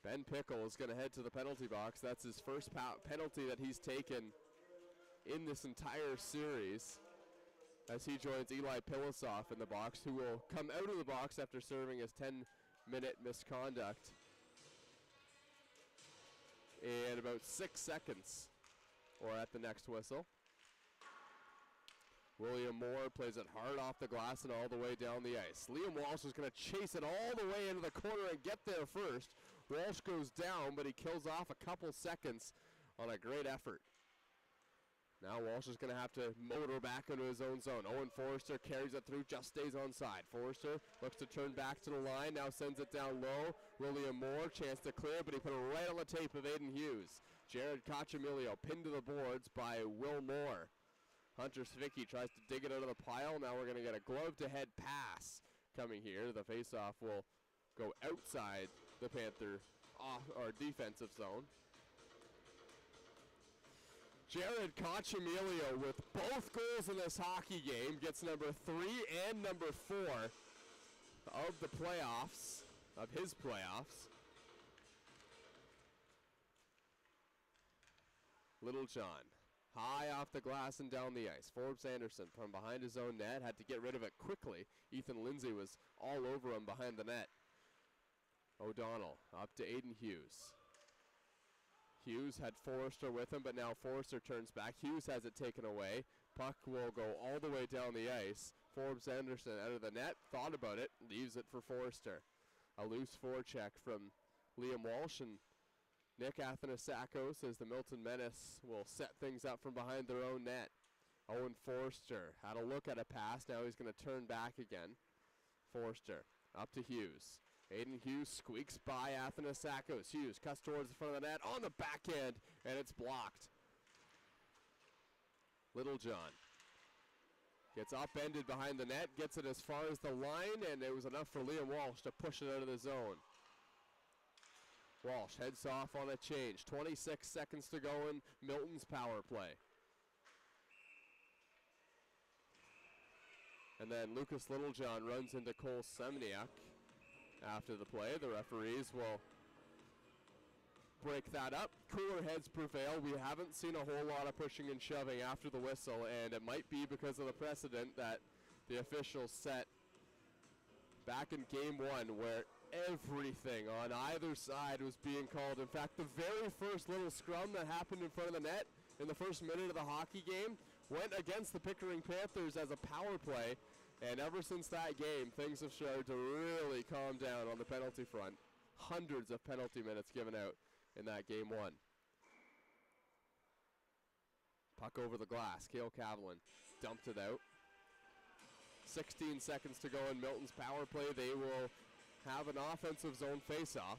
A: Ben Pickle is going to head to the penalty box. That's his first penalty that he's taken in this entire series, as he joins Eli Pilosoff in the box, who will come out of the box after serving his 10-minute misconduct in about 6 seconds, or at the next whistle. William Moore plays it hard off the glass and all the way down the ice. Liam Walsh is going to chase it all the way into the corner and get there first. Walsh goes down, but he kills off a couple seconds on a great effort. Now Walsh is going to have to motor back into his own zone. Owen Forrester carries it through, just stays on side. Forrester looks to turn back to the line, now sends it down low. William Moore, chance to clear, but he put it right on the tape of Aiden Hughes. Jared Cochamilio pinned to the boards by Will Moore. Hunter Svicki tries to dig it out of the pile. Now we're going to get a glove-to-head pass coming here. The faceoff will go outside the Panther defensive zone. Jared Cochamilio with both goals in this hockey game gets number 3 and number 4 of the playoffs, of his playoffs. Littlejohn, high off the glass and down the ice. Forbes Anderson from behind his own net had to get rid of it quickly. Ethan Lindsay was all over him behind the net. O'Donnell up to Aiden Hughes. Hughes had Forrester with him, but now Forrester turns back. Hughes has it taken away. Puck will go all the way down the ice. Forbes Anderson out of the net, thought about it, leaves it for Forrester. A loose forecheck from Liam Walsh, and Nick Athanasakos as the Milton Menace will set things up from behind their own net. Owen Forrester had a look at a pass. Now he's going to turn back again. Forrester up to Hughes. Aiden Hughes squeaks by Athanasakos. Hughes cuts towards the front of the net on the backhand, and it's blocked. Littlejohn gets upended behind the net, gets it as far as the line, and it was enough for Liam Walsh to push it out of the zone. Walsh heads off on a change. 26 seconds to go in Milton's power play. And then Lucas Littlejohn runs into Cole Semniak. After the play, the referees will break that up. Cooler heads prevail. We haven't seen a whole lot of pushing and shoving after the whistle, and it might be because of the precedent that the officials set back in game 1, where Everything on either side was being called. In fact, the very first little scrum that happened in front of the net in the first minute of the hockey game went against the Pickering Panthers as a power play. And ever since that game, things have started to really calm down on the penalty front. Hundreds of penalty minutes given out in that game one. Puck over the glass. Cale Cavallin dumped it out. 16 seconds to go in Milton's power play. They will have an offensive zone faceoff.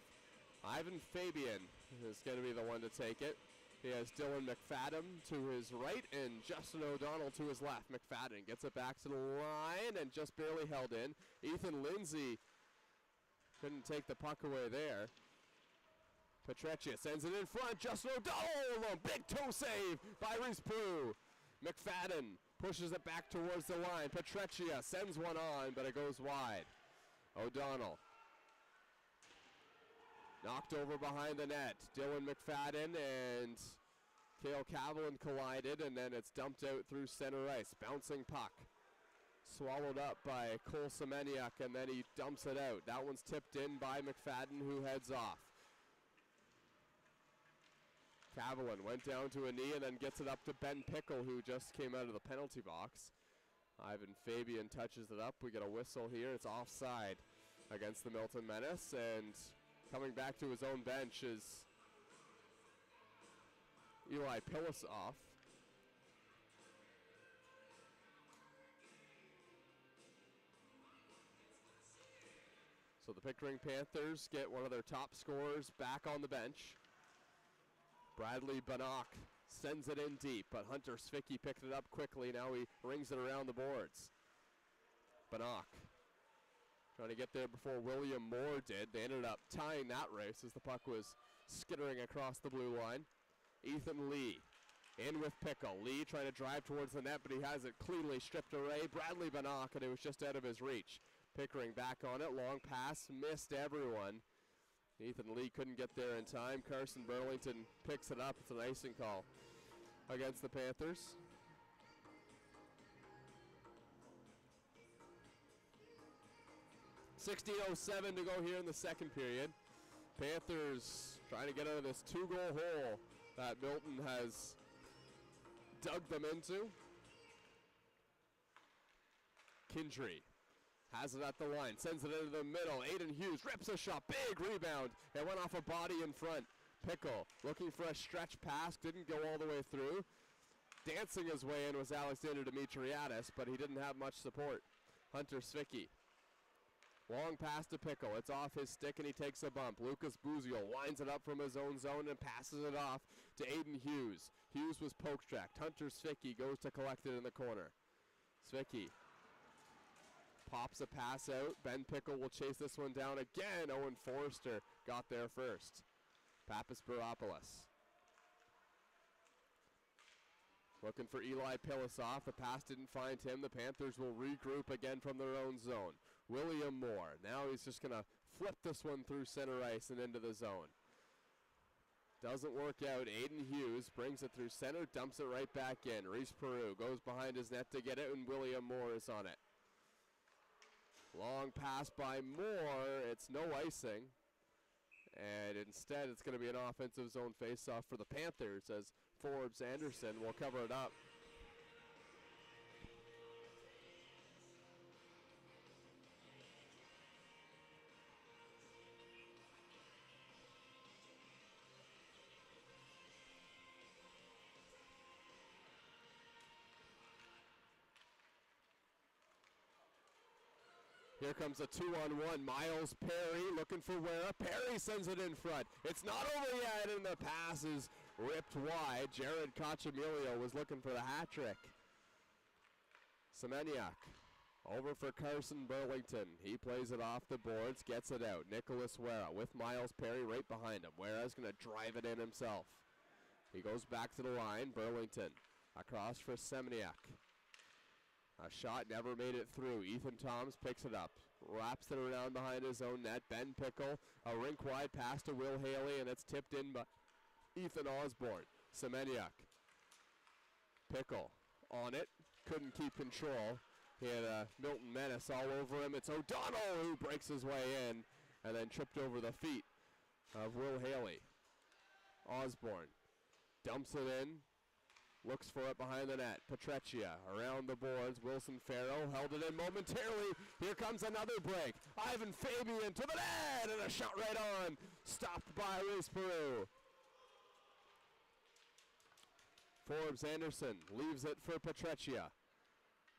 A: Ivan Fabian is going to be the one to take it. He has Dylan McFadden to his right and Justin O'Donnell to his left. McFadden gets it back to the line and just barely held in. Ethan Lindsay couldn't take the puck away there. Petreccia sends it in front. Justin O'Donnell alone. Big toe save by Reese Pugh. McFadden pushes it back towards the line. Petreccia sends one on, but it goes wide. O'Donnell knocked over behind the net. Dylan McFadden and Cale Cavallin collided, and then it's dumped out through center ice. Bouncing puck. Swallowed up by Cole Semeniuk, and then he dumps it out. That one's tipped in by McFadden, who heads off. Cavallin went down to a knee and then gets it up to Ben Pickle, who just came out of the penalty box. Ivan Fabian touches it up. We get a whistle here. It's offside against the Milton Menace, and coming back to his own bench is Eli Pilisov. So the Pickering Panthers get one of their top scorers back on the bench. Bradley Bannock sends it in deep, but Hunter Svicki picked it up quickly. Now he rings it around the boards. Bannock trying to get there before William Moore did. They ended up tying that race as the puck was skittering across the blue line. Ethan Lee in with Pickle. Lee trying to drive towards the net, but he has it cleanly stripped away. Bradley Bannock, and it was just out of his reach. Pickering back on it. Long pass, missed everyone. Ethan Lee couldn't get there in time. Carson Burlington picks it up. It's an icing call against the Panthers. .16:07 to go here in the second period. Panthers trying to get out of this two-goal hole that Milton has dug them into. Kindry has it at the line, sends it into the middle. Aiden Hughes rips a shot, big rebound. It went off a body in front. Pickle looking for a stretch pass, didn't go all the way through. Dancing his way in was Alexander Dimitriadis, but he didn't have much support. Hunter Svicki. Long pass to Pickle. It's off his stick and he takes a bump. Lucas Buziel winds it up from his own zone and passes it off to Aiden Hughes. Hughes was poke-tracked. Hunter Svicki goes to collect it in the corner. Svicki pops a pass out. Ben Pickle will chase this one down again. Owen Forrester got there first. Pappas Baropoulos looking for Eli Pilisov. The pass didn't find him. The Panthers will regroup again from their own zone. William Moore. Now he's just going to flip this one through center ice and into the zone. Doesn't work out. Aiden Hughes brings it through center, dumps it right back in. Reese Peru goes behind his net to get it, and William Moore is on it. Long pass by Moore. It's no icing. And instead, it's going to be an offensive zone faceoff for the Panthers as Forbes Anderson will cover it up. Here comes a 2-on-1. Miles Perry looking for Wera. Perry sends it in front. It's not over yet, and the pass is ripped wide. Jared Cochamilio was looking for the hat trick. Semeniuk over for Carson Burlington. He plays it off the boards, gets it out. Nicholas Wera with Miles Perry right behind him. Wera's going to drive it in himself. He goes back to the line. Burlington across for Semeniuk. A shot never made it through. Ethan Toms picks it up, wraps it around behind his own net. Ben Pickle, a rink wide pass to Will Haley, and it's tipped in by Ethan Osborne. Semeniuk. Pickle on it, couldn't keep control. He had Milton Menace all over him. It's O'Donnell who breaks his way in, and then tripped over the feet of Will Haley. Osborne dumps it in, looks for it behind the net. Petreccia around the boards. Wilson Farrow held it in momentarily. Here comes another break. Ivan Fabian to the net, and a shot right on. Stopped by Reese Peru. Forbes Anderson leaves it for Petreccia.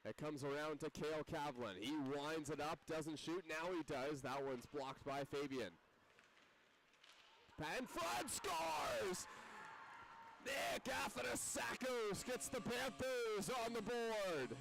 A: It comes around to Cale Cavlin. He winds it up, doesn't shoot. Now he does. That one's blocked by Fabian. And front scores! Nick Athanasakos gets the Panthers on the board.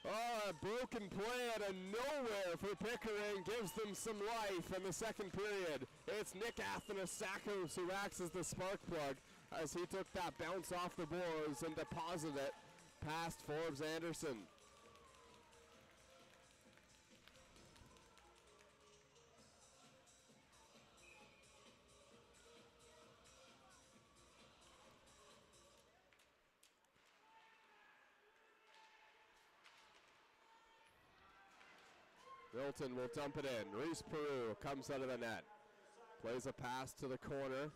A: Oh, a broken play out of nowhere for Pickering gives them some life in the second period. It's Nick Athanasakos who acts as the spark plug as he took that bounce off the boards and deposited it past Forbes Anderson. Milton will dump it in. Reese Peru comes out of the net. Plays a pass to the corner.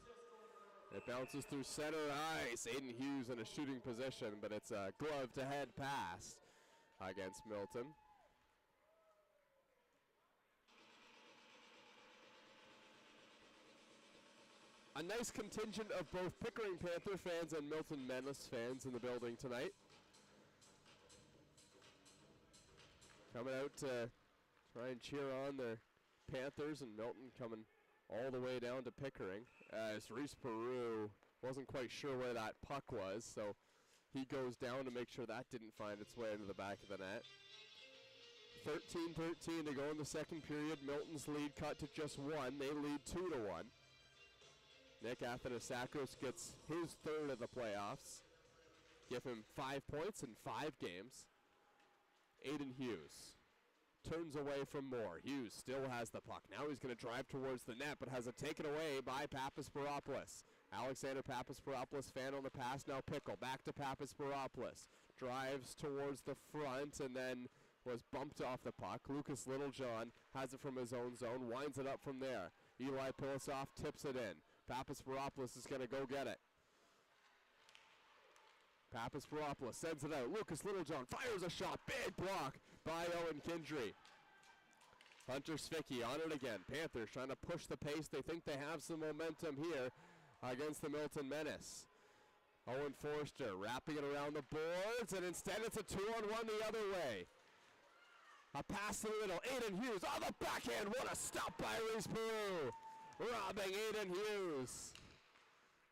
A: It bounces through center ice. Aiden Hughes in a shooting position, but it's a glove-to-head pass against Milton. A nice contingent of both Pickering Panther fans and Milton Menace fans in the building tonight. Coming out to try and cheer on their Panthers, and Milton coming all the way down to Pickering as Reese Peru wasn't quite sure where that puck was, so he goes down to make sure that didn't find its way into the back of the net. 13-13 to go in the second period. Milton's lead cut to just 1. They lead 2-1. Nick Athanasakos gets his third of the playoffs. Give him 5 points in 5 games. Aiden Hughes turns away from Moore. Hughes still has the puck. Now he's going to drive towards the net, but has it taken away by Papasporopoulos. Alexander Papasporopoulos fan on the pass. Now Pickle back to Papasporopoulos. Drives towards the front and then was bumped off the puck. Lucas Littlejohn has it from his own zone. Winds it up from there. Eli Pilasov tips it in. Papasporopoulos is going to go get it. Papasporopoulos sends it out. Lucas Littlejohn fires a shot. Big block by Owen Kindry. Hunter Svicki on it again. Panthers trying to push the pace. They think they have some momentum here against the Milton Menace. Owen Forster wrapping it around the boards, and instead it's a 2-on-1 the other way. A pass to the middle. Aiden Hughes on the backhand. What a stop by Reese Peru. Robbing Aiden Hughes.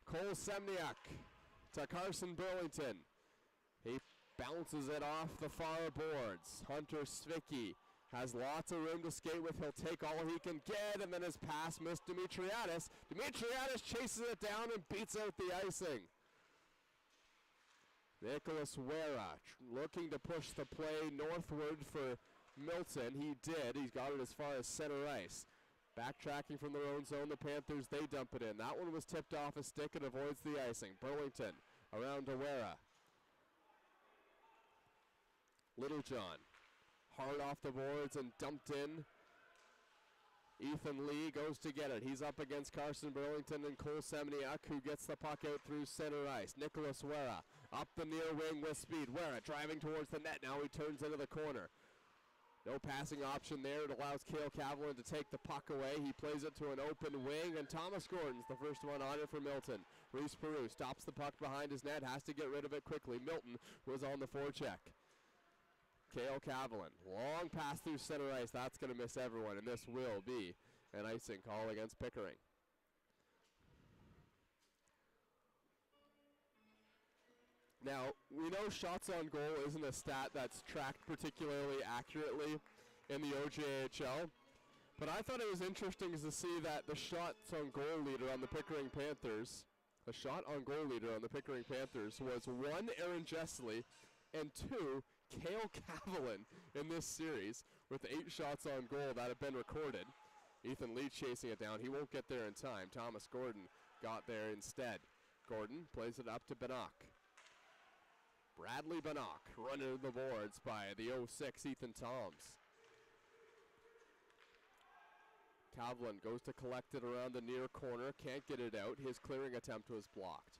A: Cole Semniak to Carson Burlington. He bounces it off the far boards. Hunter Svicki has lots of room to skate with. He'll take all he can get, and then his pass missed Dimitriadis. Dimitriadis chases it down and beats out the icing. Nicholas Wera looking to push the play northward for Milton. He did. He's got it as far as center ice. Backtracking from their own zone, the Panthers, they dump it in. That one was tipped off a stick and avoids the icing. Burlington around to Wera. Littlejohn hard off the boards and dumped in. Ethan Lee goes to get it. He's up against Carson Burlington and Cole Semniak, who gets the puck out through center ice. Nicholas Wera up the near wing with speed. Wera driving towards the net. Now he turns into the corner. No passing option there. It allows Cale Cavlin to take the puck away. He plays it to an open wing, and Thomas Gordon's the first one on it for Milton. Reese Peru stops the puck behind his net, has to get rid of it quickly. Milton was on the forecheck. Cale Cavlin, long pass through center ice. That's going to miss everyone, and this will be an icing call against Pickering. Now, we know shots on goal isn't a stat that's tracked particularly accurately in the OJHL, but I thought it was interesting to see that the shots on goal leader on the Pickering Panthers, was 1, Aaron Jessley, and 2, Cale Cavlin in this series, with 8 shots on goal that have been recorded. Ethan Lee chasing it down. He won't get there in time. Thomas Gordon got there instead. Gordon plays it up to Bannock. Bradley Bannock running the boards by the 06 Ethan Toms. Kavlin goes to collect it around the near corner, can't get it out. His clearing attempt was blocked.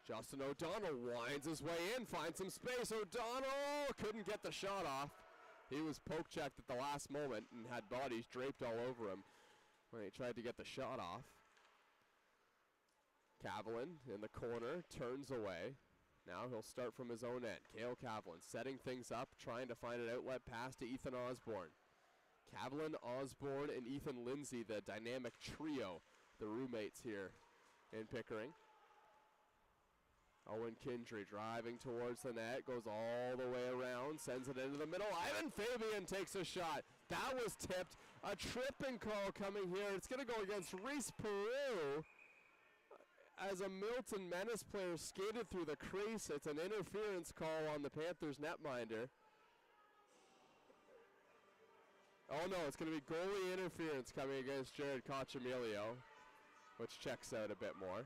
A: Justin O'Donnell winds his way in, finds some space. O'Donnell couldn't get the shot off. He was poke checked at the last moment and had bodies draped all over him when he tried to get the shot off. Kavlin in the corner, turns away. Now he'll start from his own end. Cale Kavlin setting things up, trying to find an outlet pass to Ethan Osborne. Kavlin, Osborne, and Ethan Lindsay, the dynamic trio, the roommates here in Pickering. Owen Kindry driving towards the net, goes all the way around, sends it into the middle. Ivan Fabian takes a shot. That was tipped. A tripping call coming here. It's going to go against Reese Peru. As a Milton Menace player skated through the crease, it's an interference call on the Panthers netminder. Oh no, it's going to be goalie interference coming against Jared Cochamilio, which checks out a bit more.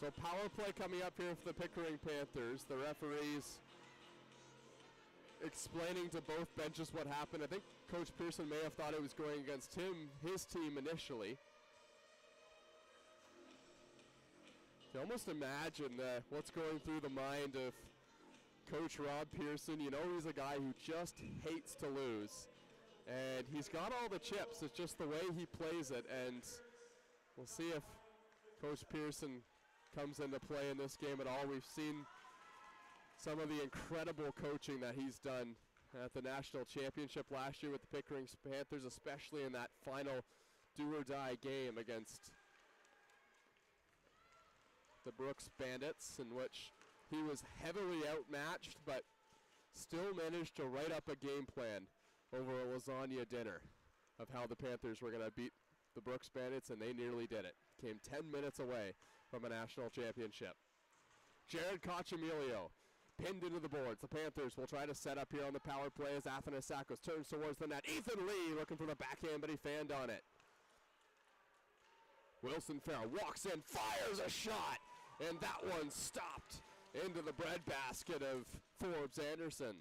A: So power play coming up here for the Pickering Panthers. The referees explaining to both benches what happened. I think Coach Pearson may have thought it was going against his team initially. You can almost imagine what's going through the mind of Coach Rob Pearson. You know, he's a guy who just hates to lose. And he's got all the chips. It's just the way he plays it. And we'll see if Coach Pearson comes into play in this game at all. We've seen some of the incredible coaching that he's done at the national championship last year with the Pickering Panthers, especially in that final do-or-die game against the Brooks Bandits, in which he was heavily outmatched but still managed to write up a game plan over a lasagna dinner of how the Panthers were going to beat the Brooks Bandits, and they nearly did it. Came 10 minutes away from a national championship. Jared Cochamilio pinned into the boards. The Panthers will try to set up here on the power play as Athanasakos turns towards the net. Ethan Lee looking for the backhand, but he fanned on it. Wilson Farrell walks in, fires a shot, and that one stopped into the breadbasket of Forbes Anderson.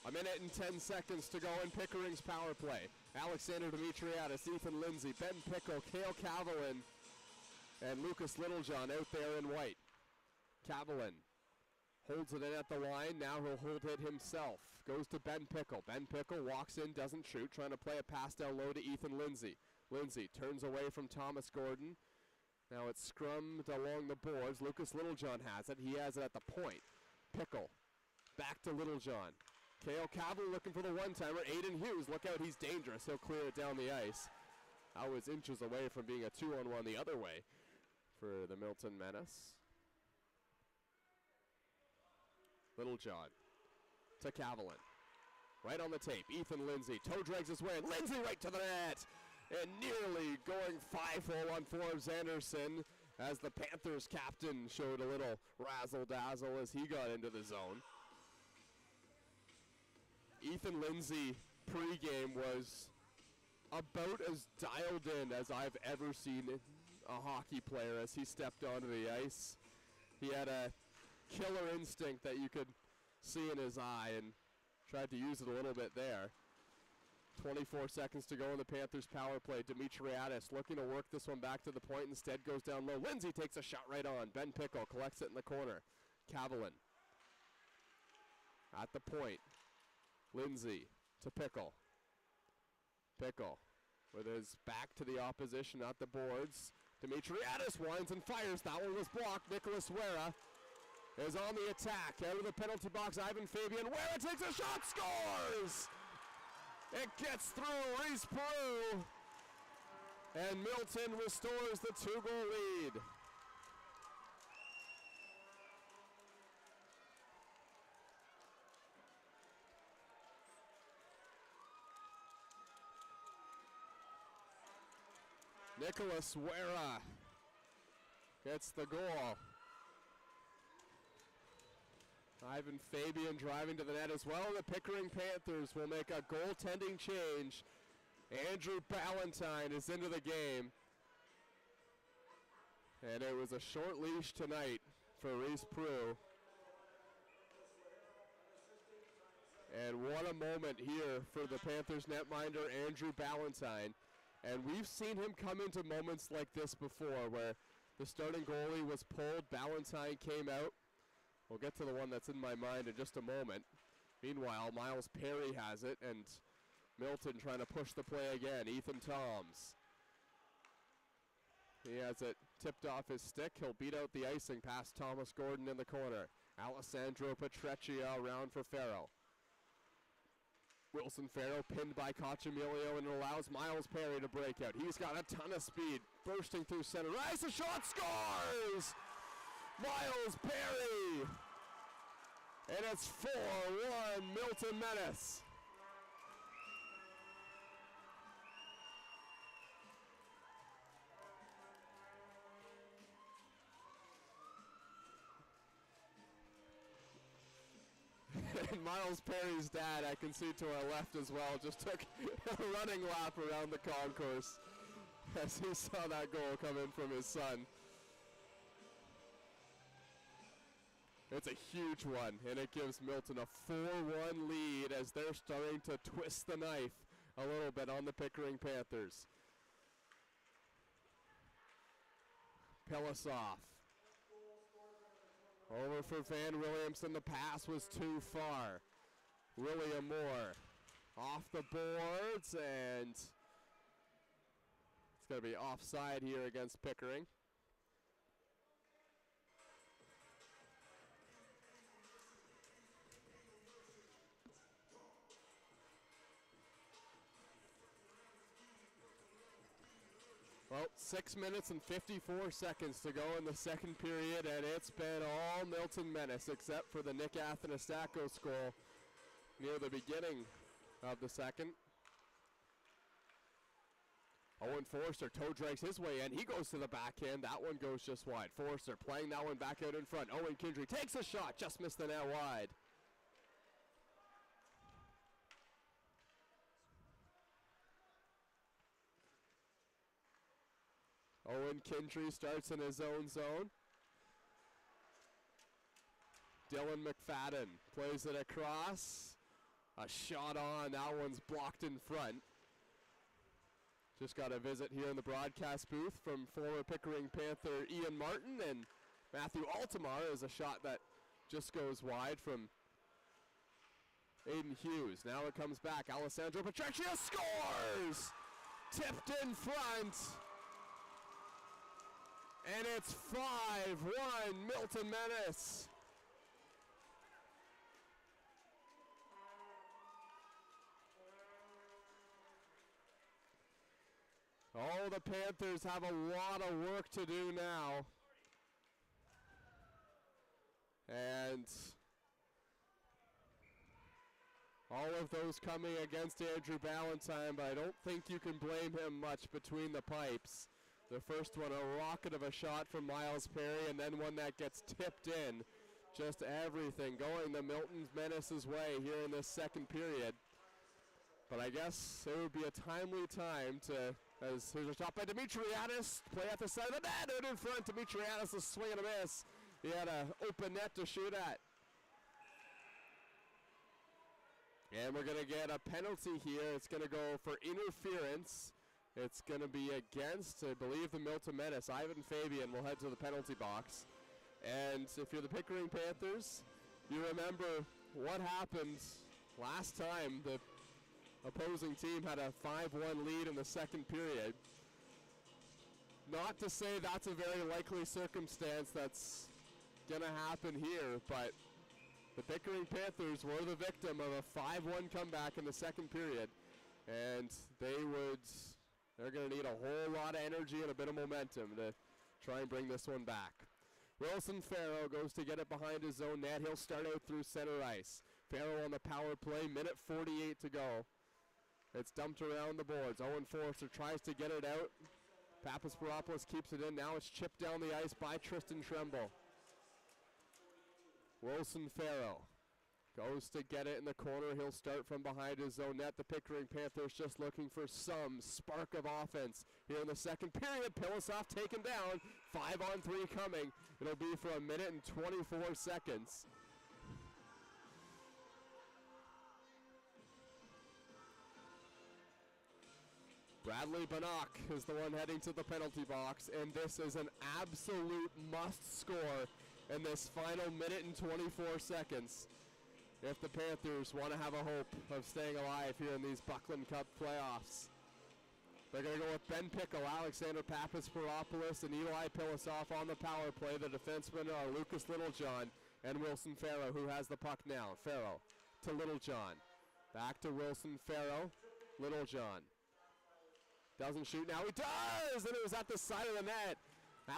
A: A minute and 10 seconds to go in Pickering's power play. Alexander Dimitriadis, Ethan Lindsay, Ben Pickle, Cale Kavlin, and Lucas Littlejohn out there in white. Kavlin holds it in at the line. Now he'll hold it himself. Goes to Ben Pickle. Ben Pickle walks in, doesn't shoot, trying to play a pass down low to Ethan Lindsay. Lindsay turns away from Thomas Gordon. Now it's scrummed along the boards. Lucas Littlejohn has it. He has it at the point. Pickle back to Littlejohn. Cale Kavlin looking for the one-timer. Aiden Hughes, look out, he's dangerous. He'll clear it down the ice. I was inches away from being a 2-on-1 the other way for the Milton Menace. Littlejohn to Kavlin. Right on the tape, Ethan Lindsay. Toe drags his way, and Lindsay right to the net. And nearly going 5-0 on Forbes Anderson as the Panthers captain showed a little razzle-dazzle as he got into the zone. Ethan Lindsay pregame was about as dialed in as I've ever seen a hockey player as he stepped onto the ice. He had a killer instinct that you could see in his eye and tried to use it a little bit there. 24 seconds to go in the Panthers power play. Dimitriadis looking to work this one back to the point, instead goes down low. Lindsay takes a shot right on. Ben Pickle collects it in the corner. Kavlin at the point. Lindsay to Pickle. Pickle with his back to the opposition at the boards. Dimitriadis winds and fires. That one was blocked. Nicholas Wera is on the attack. Out of the penalty box, Ivan Fabian. Wera takes a shot, scores! It gets through Reese Peru. And Milton restores the 2-goal lead. Nicholas Wera gets the goal. Ivan Fabian driving to the net as well. The Pickering Panthers will make a goaltending change. Andrew Ballantyne is into the game. And it was a short leash tonight for Reese Prue. And what a moment here for the Panthers netminder, Andrew Ballantyne. And we've seen him come into moments like this before where the starting goalie was pulled, Ballantyne came out. We'll get to the one that's in my mind in just a moment. Meanwhile, Miles Perry has it, and Milton trying to push the play again. Ethan Toms. He has it tipped off his stick. He'll beat out the icing past Thomas Gordon in the corner. Alessandro Petreccia around for Farrell. Wilson Farrell pinned by Cochamilio, and it allows Miles Perry to break out. He's got a ton of speed, bursting through center ice. A shot, scores! Miles Perry! And it's 4-1 Milton Menace. And Miles Perry's dad, I can see to our left as well, just took a running lap around the concourse as he saw that goal come in from his son. It's a huge one, and it gives Milton a 4-1 lead as they're starting to twist the knife a little bit on the Pickering Panthers. Pilasov. Over for Van Williamson. The pass was too far. William Moore off the boards, and it's going to be offside here against Pickering. Well, 6 minutes and 54 seconds to go in the second period, and it's been all Milton Menace except for the Nick Athanastakos goal near the beginning of the second. Owen Forster toe drags his way in. He goes to the backhand. That one goes just wide. Forster playing that one back out in front. Owen Kindry takes a shot, just missed the net wide. Owen Kindry starts in his own zone. Dylan McFadden plays it across. A shot on. That one's blocked in front. Just got a visit here in the broadcast booth from former Pickering Panther Ian Martin, and Matthew Altamar is a shot that just goes wide from Aiden Hughes. Now it comes back. Alessandro Petreccia scores! Tipped in front. And it's 5-1 Milton Menace. Oh, the Panthers have a lot of work to do now. And all of those coming against Andrew Ballantyne, but I don't think you can blame him much between the pipes. The first one, a rocket of a shot from Miles Perry, and then one that gets tipped in. Just everything going the Milton Menace's way here in this second period. But I guess it would be a timely time to, as here's a shot by Dimitriadis, play at the side of the net, out in front. Dimitriadis is swing and a miss. He had an open net to shoot at. And we're going to get a penalty here. It's going to go for interference. It's going to be against, I believe, the Milton Menace. Ivan Fabian will head to the penalty box. And if you're the Pickering Panthers, you remember what happened last time the opposing team had a 5-1 lead in the second period. Not to say that's a very likely circumstance that's going to happen here, but the Pickering Panthers were the victim of a 5-1 comeback in the second period. And they're going to need a whole lot of energy and a bit of momentum to try and bring this one back. Wilson Farrell goes to get it behind his own net. He'll start out through center ice. Farrell on the power play, minute 48 to go. It's dumped around the boards. Owen Forster tries to get it out, Papasporopoulos keeps it in. Now it's chipped down the ice by Tristan Tremble. Wilson Farrow goes to get it in the corner. He'll start from behind his own net. The Pickering Panthers just looking for some spark of offense here in the second period. Pilasov taken down. 5-on-3 coming. It'll be for 1 minute and 24 seconds. Bradley Bannock is the one heading to the penalty box, and this is an absolute must score in this final minute and 24 seconds if the Panthers want to have a hope of staying alive here in these Buckland Cup playoffs. They're going to go with Ben Pickle, Alexander Papasporopoulos, and Eli Pilasov on the power play. The defensemen are Lucas Littlejohn and Wilson Farrow, who has the puck now. Farrow to Littlejohn. Back to Wilson Farrow. Littlejohn doesn't shoot. Now he does! And it was at the side of the net.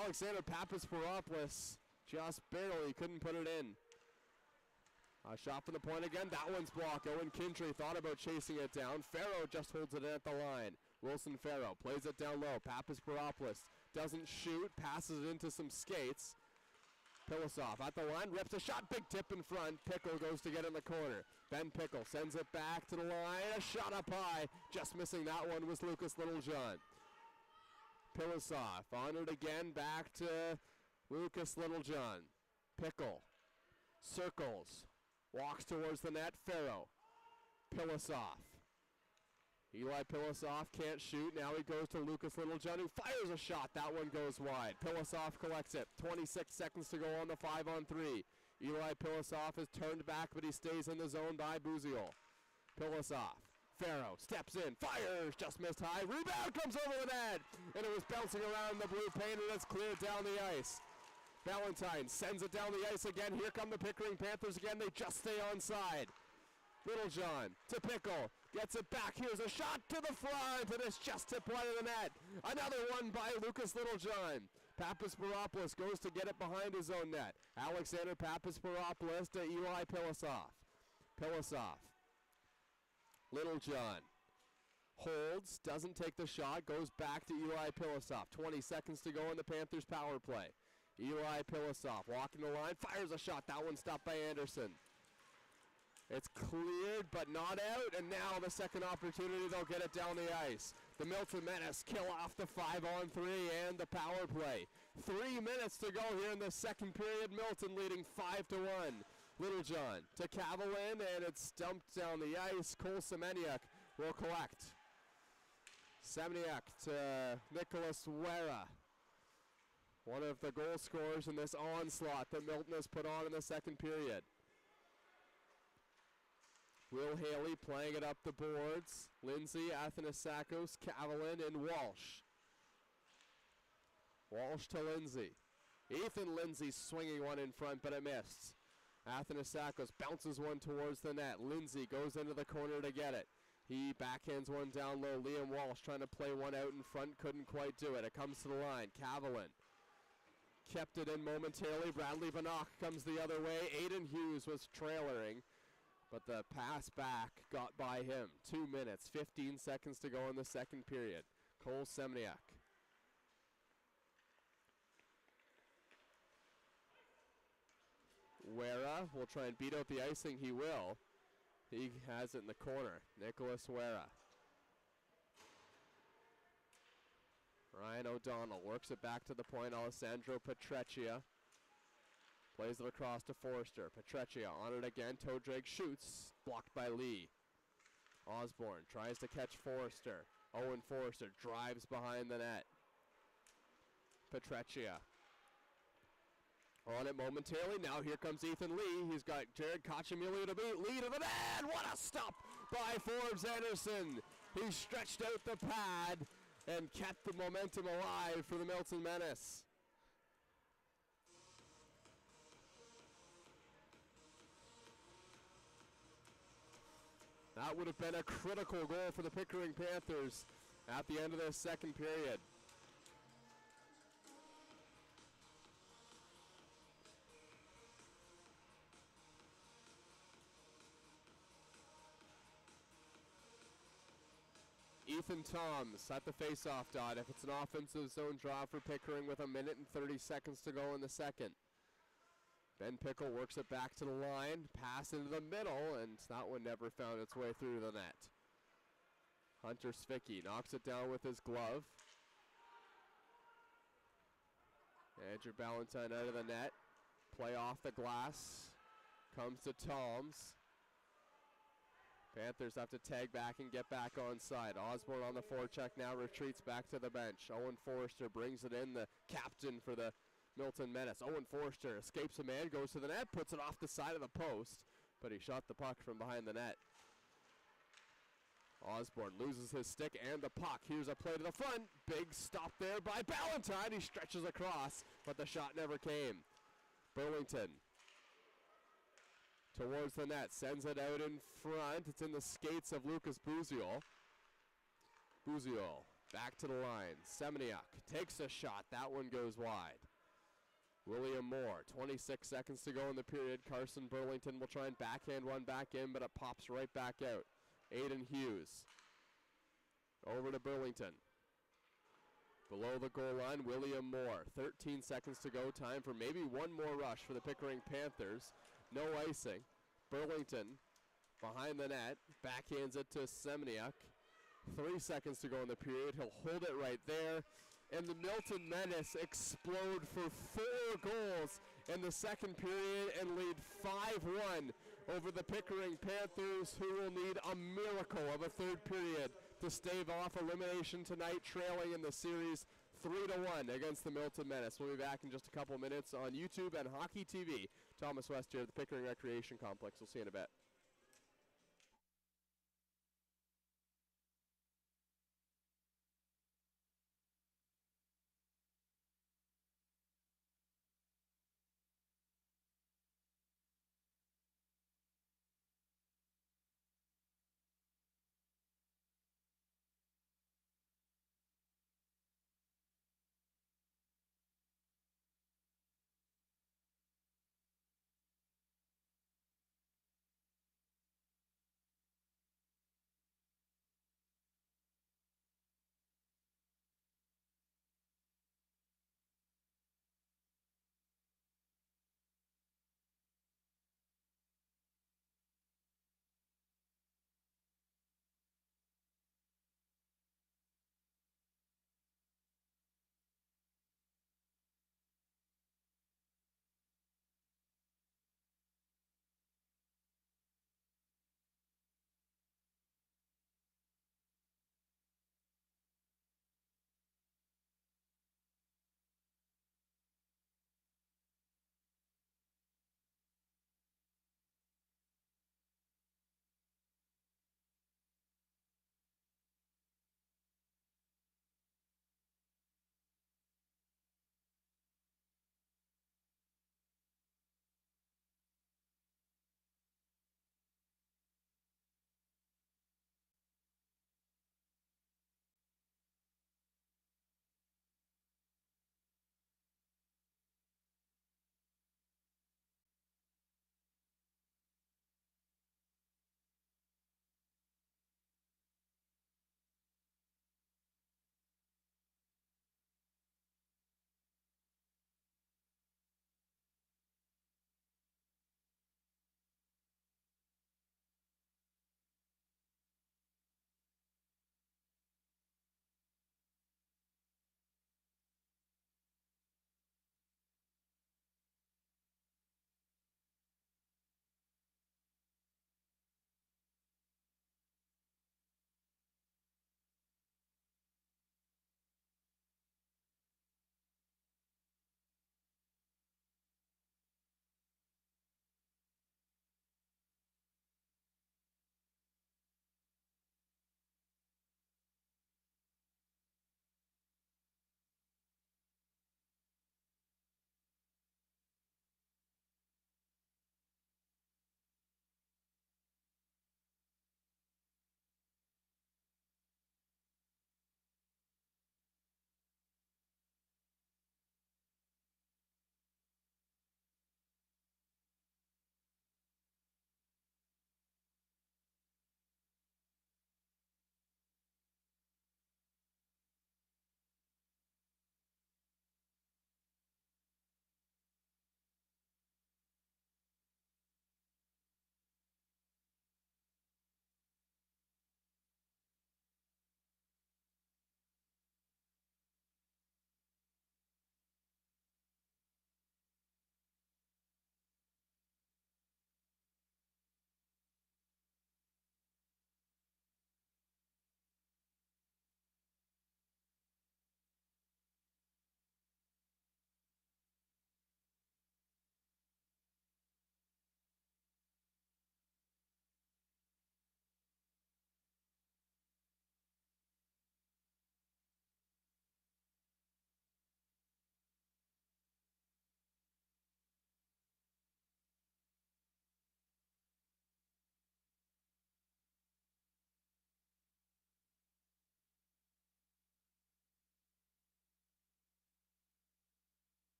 A: Alexander Papasporopoulos just barely couldn't put it in. A shot from the point again. That one's blocked. Owen Kintry thought about chasing it down. Farrow just holds it in at the line. Wilson Farrow plays it down low. Papasporopoulos doesn't shoot. Passes it into some skates. Pilasov at the line. Rips a shot. Big tip in front. Pickle goes to get in the corner. Ben Pickle sends it back to the line. A shot up high. Just missing that one was Lucas Littlejohn. Pilasov on it again. Back to Lucas Littlejohn. Pickle circles. Walks towards the net. Farrow. Pilasov. Eli Pilasov can't shoot. Now he goes to Lucas Littlejohn, who fires a shot. That one goes wide. Pilasov collects it. 26 seconds to go on the 5-on-3. Eli Pilasov is turned back, but he stays in the zone by Buziol. Pilasov. Farrow steps in. Fires. Just missed high. Rebound comes over the net. And it was bouncing around the blue paint, and it's cleared down the ice. Valentine sends it down the ice again. Here come the Pickering Panthers again. They just stay onside. Littlejohn to Pickle. Gets it back. Here's a shot to the front, and it's just tipped wide of the net. Another one by Lucas Littlejohn. Papasporopoulos goes to get it behind his own net. Alexander Papasporopoulos to Eli Pilasov. Pilasov. Littlejohn holds, doesn't take the shot, goes back to Eli Pilasov. 20 seconds to go in the Panthers' power play. Eli Pilasov walking the line, fires a shot. That one stopped by Anderson. It's cleared, but not out, and now the second opportunity, they'll get it down the ice. The Milton Menace kill off the 5-on-3 and the power play. 3 minutes to go here in the second period. Milton leading 5-1. Littlejohn to Kavalin, and it's dumped down the ice. Cole Semeniuk will collect. Semeniuk to Nicholas Wera. One of the goal scorers in this onslaught that Milton has put on in the second period. Will Haley playing it up the boards. Lindsay, Athanasakos, Kavalin, and Walsh. Walsh to Lindsay. Ethan Lindsay swinging one in front, but it missed. Athanasakos bounces one towards the net. Lindsay goes into the corner to get it. He backhands one down low. Liam Walsh trying to play one out in front, couldn't quite do it. It comes to the line. Kavalin kept it in momentarily. Bradley Bannock comes the other way. Aiden Hughes was trailering, but the pass back got by him. 2 minutes, 15 seconds to go in the second period. Cole Semeniuk. Wera will try and beat out the icing. He will. He has it in the corner. Nicholas Wera. Ryan O'Donnell works it back to the point. Alessandro Petreccia plays it across to Forster. Petreccia on it again. Toe drag shoots. Blocked by Lee. Osborne tries to catch Forster. Owen Forster drives behind the net. Petreccia on it momentarily. Now here comes Ethan Lee. He's got Jared Kachemili to beat. Lee to the net. What a stop by Forbes Anderson. He stretched out the pad and kept the momentum alive for the Milton Menace. That would have been a critical goal for the Pickering Panthers at the end of this second period. Ethan Toms at the faceoff dot. If it's an offensive zone draw for Pickering with 1:30 to go in the second. Ben Pickle works it back to the line, pass into the middle, and that one never found its way through the net. Hunter Svicki knocks it down with his glove. Andrew Ballantyne out of the net. Play off the glass. Comes to Toms. Panthers have to tag back and get back on side. Osborne on the forecheck now retreats back to the bench. Owen Forrester brings it in, the captain for the Milton Menace. Owen Forrester escapes a man, goes to the net, puts it off the side of the post, but he shot the puck from behind the net. Osborne loses his stick and the puck. Here's a play to the front. Big stop there by Ballantyne. He stretches across, but the shot never came. Burlington towards the net, sends it out in front. It's in the skates of Lucas Buziol. Buziol back to the line. Semeniuk takes a shot. That one goes wide. William Moore, 26 seconds to go in the period. Carson Burlington will try and backhand one back in, but it pops right back out. Aiden Hughes over to Burlington. Below the goal line, William Moore. 13 seconds to go. Time for maybe one more rush for the Pickering Panthers. No icing. Burlington behind the net. Backhands it to Semeniuk. 3 seconds to go in the period. He'll hold it right there. And the Milton Menace explode for 4 goals in the second period and lead 5-1 over the Pickering Panthers, who will need a miracle of a third period to stave off elimination tonight, trailing in the series 3-1 against the Milton Menace. We'll be back in just a couple minutes on YouTube and Hockey TV. Thomas West here at the Pickering Recreation Complex. We'll see you in a bit.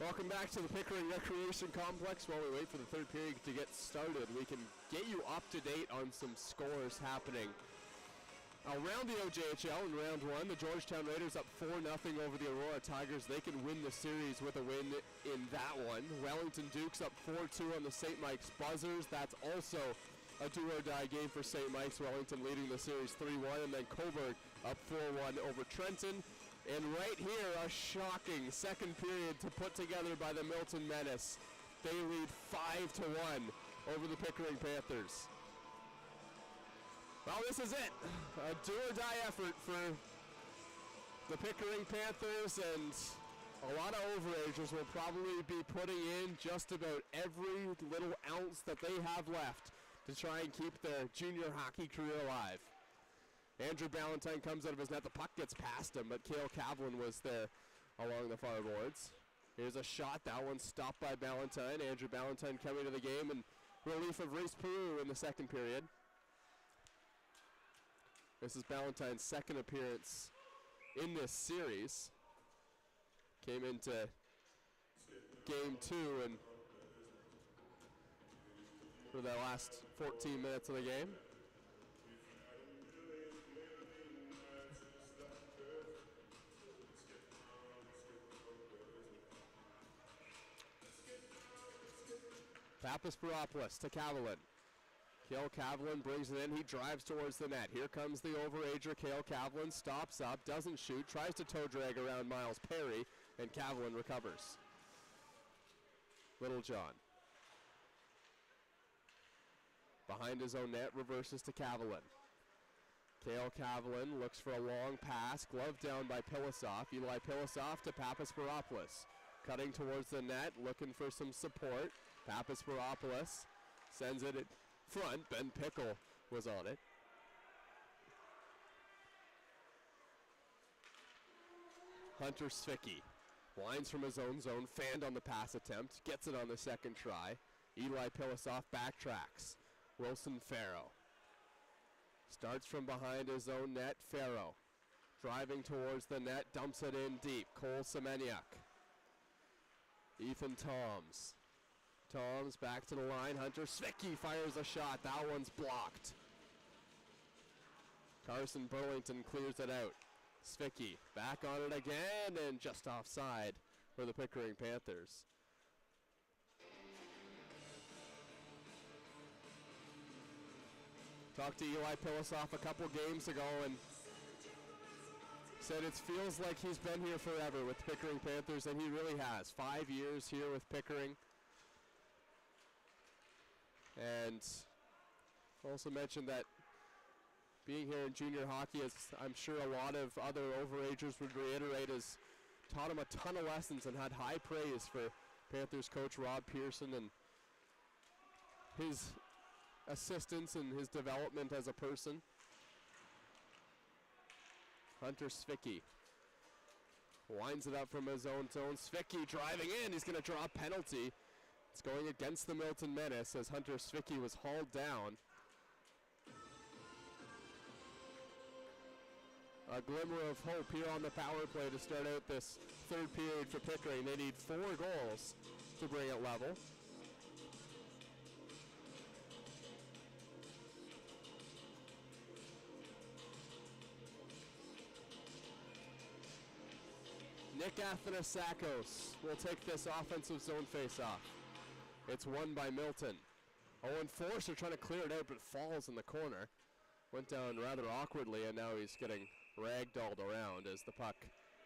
A: Welcome back to the Pickering Recreation Complex. While we wait for the third period to get started, we can get you up to date on some scores happening around the OJHL in round one. The Georgetown Raiders up 4-0 over the Aurora Tigers. They can win the series with a win in that one. Wellington Dukes up 4-2 on the St. Mike's Buzzers. That's also a do-or-die game for St. Mike's. Wellington leading the series 3-1, and then Coburg up 4-1 over Trenton. And right here, a shocking second period to put together by the Milton Menace. They lead 5-1 over the Pickering Panthers. Well, this is it. A do-or-die effort for the Pickering Panthers, and a lot of overagers will probably be putting in just about every little ounce that they have left to try and keep their junior hockey career alive. Andrew Ballantyne comes out of his net. The puck gets past him, but Cale Cavlin was there along the far boards. Here's a shot. That one's stopped by Ballantyne. Andrew Ballantyne coming to the game in relief of Reese Peru in the second period. This is Ballantyne's second appearance in this series. Came into game two and for the last 14 minutes of the game. Papasporopoulos to Cavlin. Cale Cavlin brings it in. He drives towards the net. Here comes the overager. Cale Cavlin stops up, doesn't shoot, tries to toe drag around Miles Perry, and Cavlin recovers. Littlejohn. Behind his own net, reverses to Cavlin. Cale Cavlin looks for a long pass, gloved down by Pilasov. Eli Pilasov to Papasporopoulos. Cutting towards the net, looking for some support. Papasporopoulos sends it in front. Ben Pickle was on it. Hunter Svicki winds from his own zone, fanned on the pass attempt, gets it on the second try. Eli Pilasov backtracks. Wilson Farrow starts from behind his own net. Farrow driving towards the net, dumps it in deep. Cole Semeniuk. Ethan Toms. Toms back to the line. Hunter Svicki fires a shot. That one's blocked. Carson Burlington clears it out. Svicki back on it again and just offside for the Pickering Panthers. Talked to Eli Pilasov a couple games ago and said it feels like he's been here forever with the Pickering Panthers, and he really has. 5 years here with Pickering. And also mentioned that being here in junior hockey, as I'm sure a lot of other overagers would reiterate, has taught him a ton of lessons and had high praise for Panthers coach Rob Pearson and his assistance and his development as a person. Hunter Svicki winds it up from his own zone. Svicki driving in. He's going to draw a penalty. It's going against the Milton Menace as Hunter Svicki was hauled down. A glimmer of hope here on the power play to start out this third period for Pickering. They need 4 goals to bring it level. Nick Athanasakos will take this offensive zone faceoff. It's won by Milton. Owen Forster trying to clear it out, but falls in the corner. Went down rather awkwardly, and now he's getting ragdolled around as the puck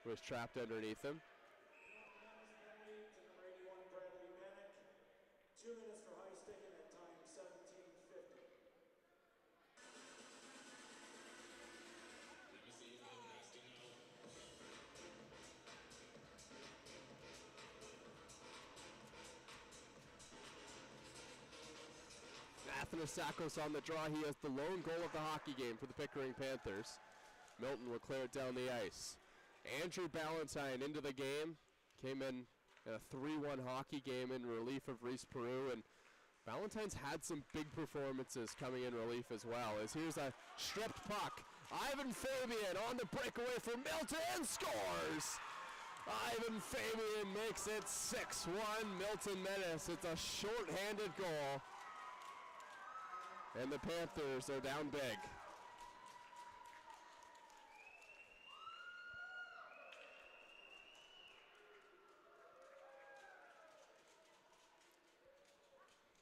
A: was trapped underneath him.
B: Rd1 Bradley Manick. 2 minutes for high sticking at time 17:50.
A: Athanasakos on the draw. He has the lone goal of the hockey game for the Pickering Panthers. Milton will clear it down the ice. Andrew Ballantyne into the game. Came in a 3-1 hockey game in relief of Reese Peru. And Ballantyne's had some big performances coming in relief as well. As here's a stripped puck. Ivan Fabian on the breakaway for Milton. Scores! Ivan Fabian makes it 6-1 Milton Menace. It's a short-handed goal. And the Panthers are down big.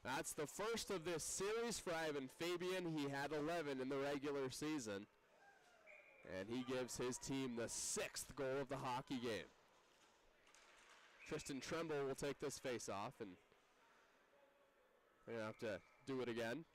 A: That's the first of this series for Ivan Fabian. He had 11 in the regular season. And he gives his team the 6th goal of the hockey game. Tristan Tremble will take this face-off, and they're going to have to do it again.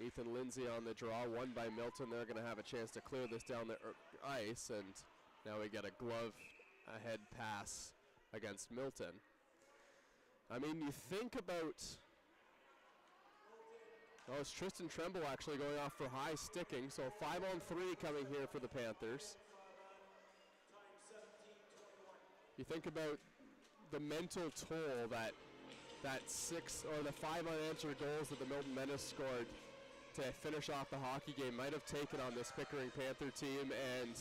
A: Ethan Lindsay on the draw, won by Milton. They're going to have a chance to clear this down the ice, and now we get a glove ahead pass against Milton. I mean, you think about, oh, it's Tristan Tremble actually going off for high sticking, so 5-on-3 coming here for the Panthers. You think about the mental toll that 6 or the 5 unanswered goals that the Milton Menace scored to finish off the hockey game might have taken on this Pickering Panther team, and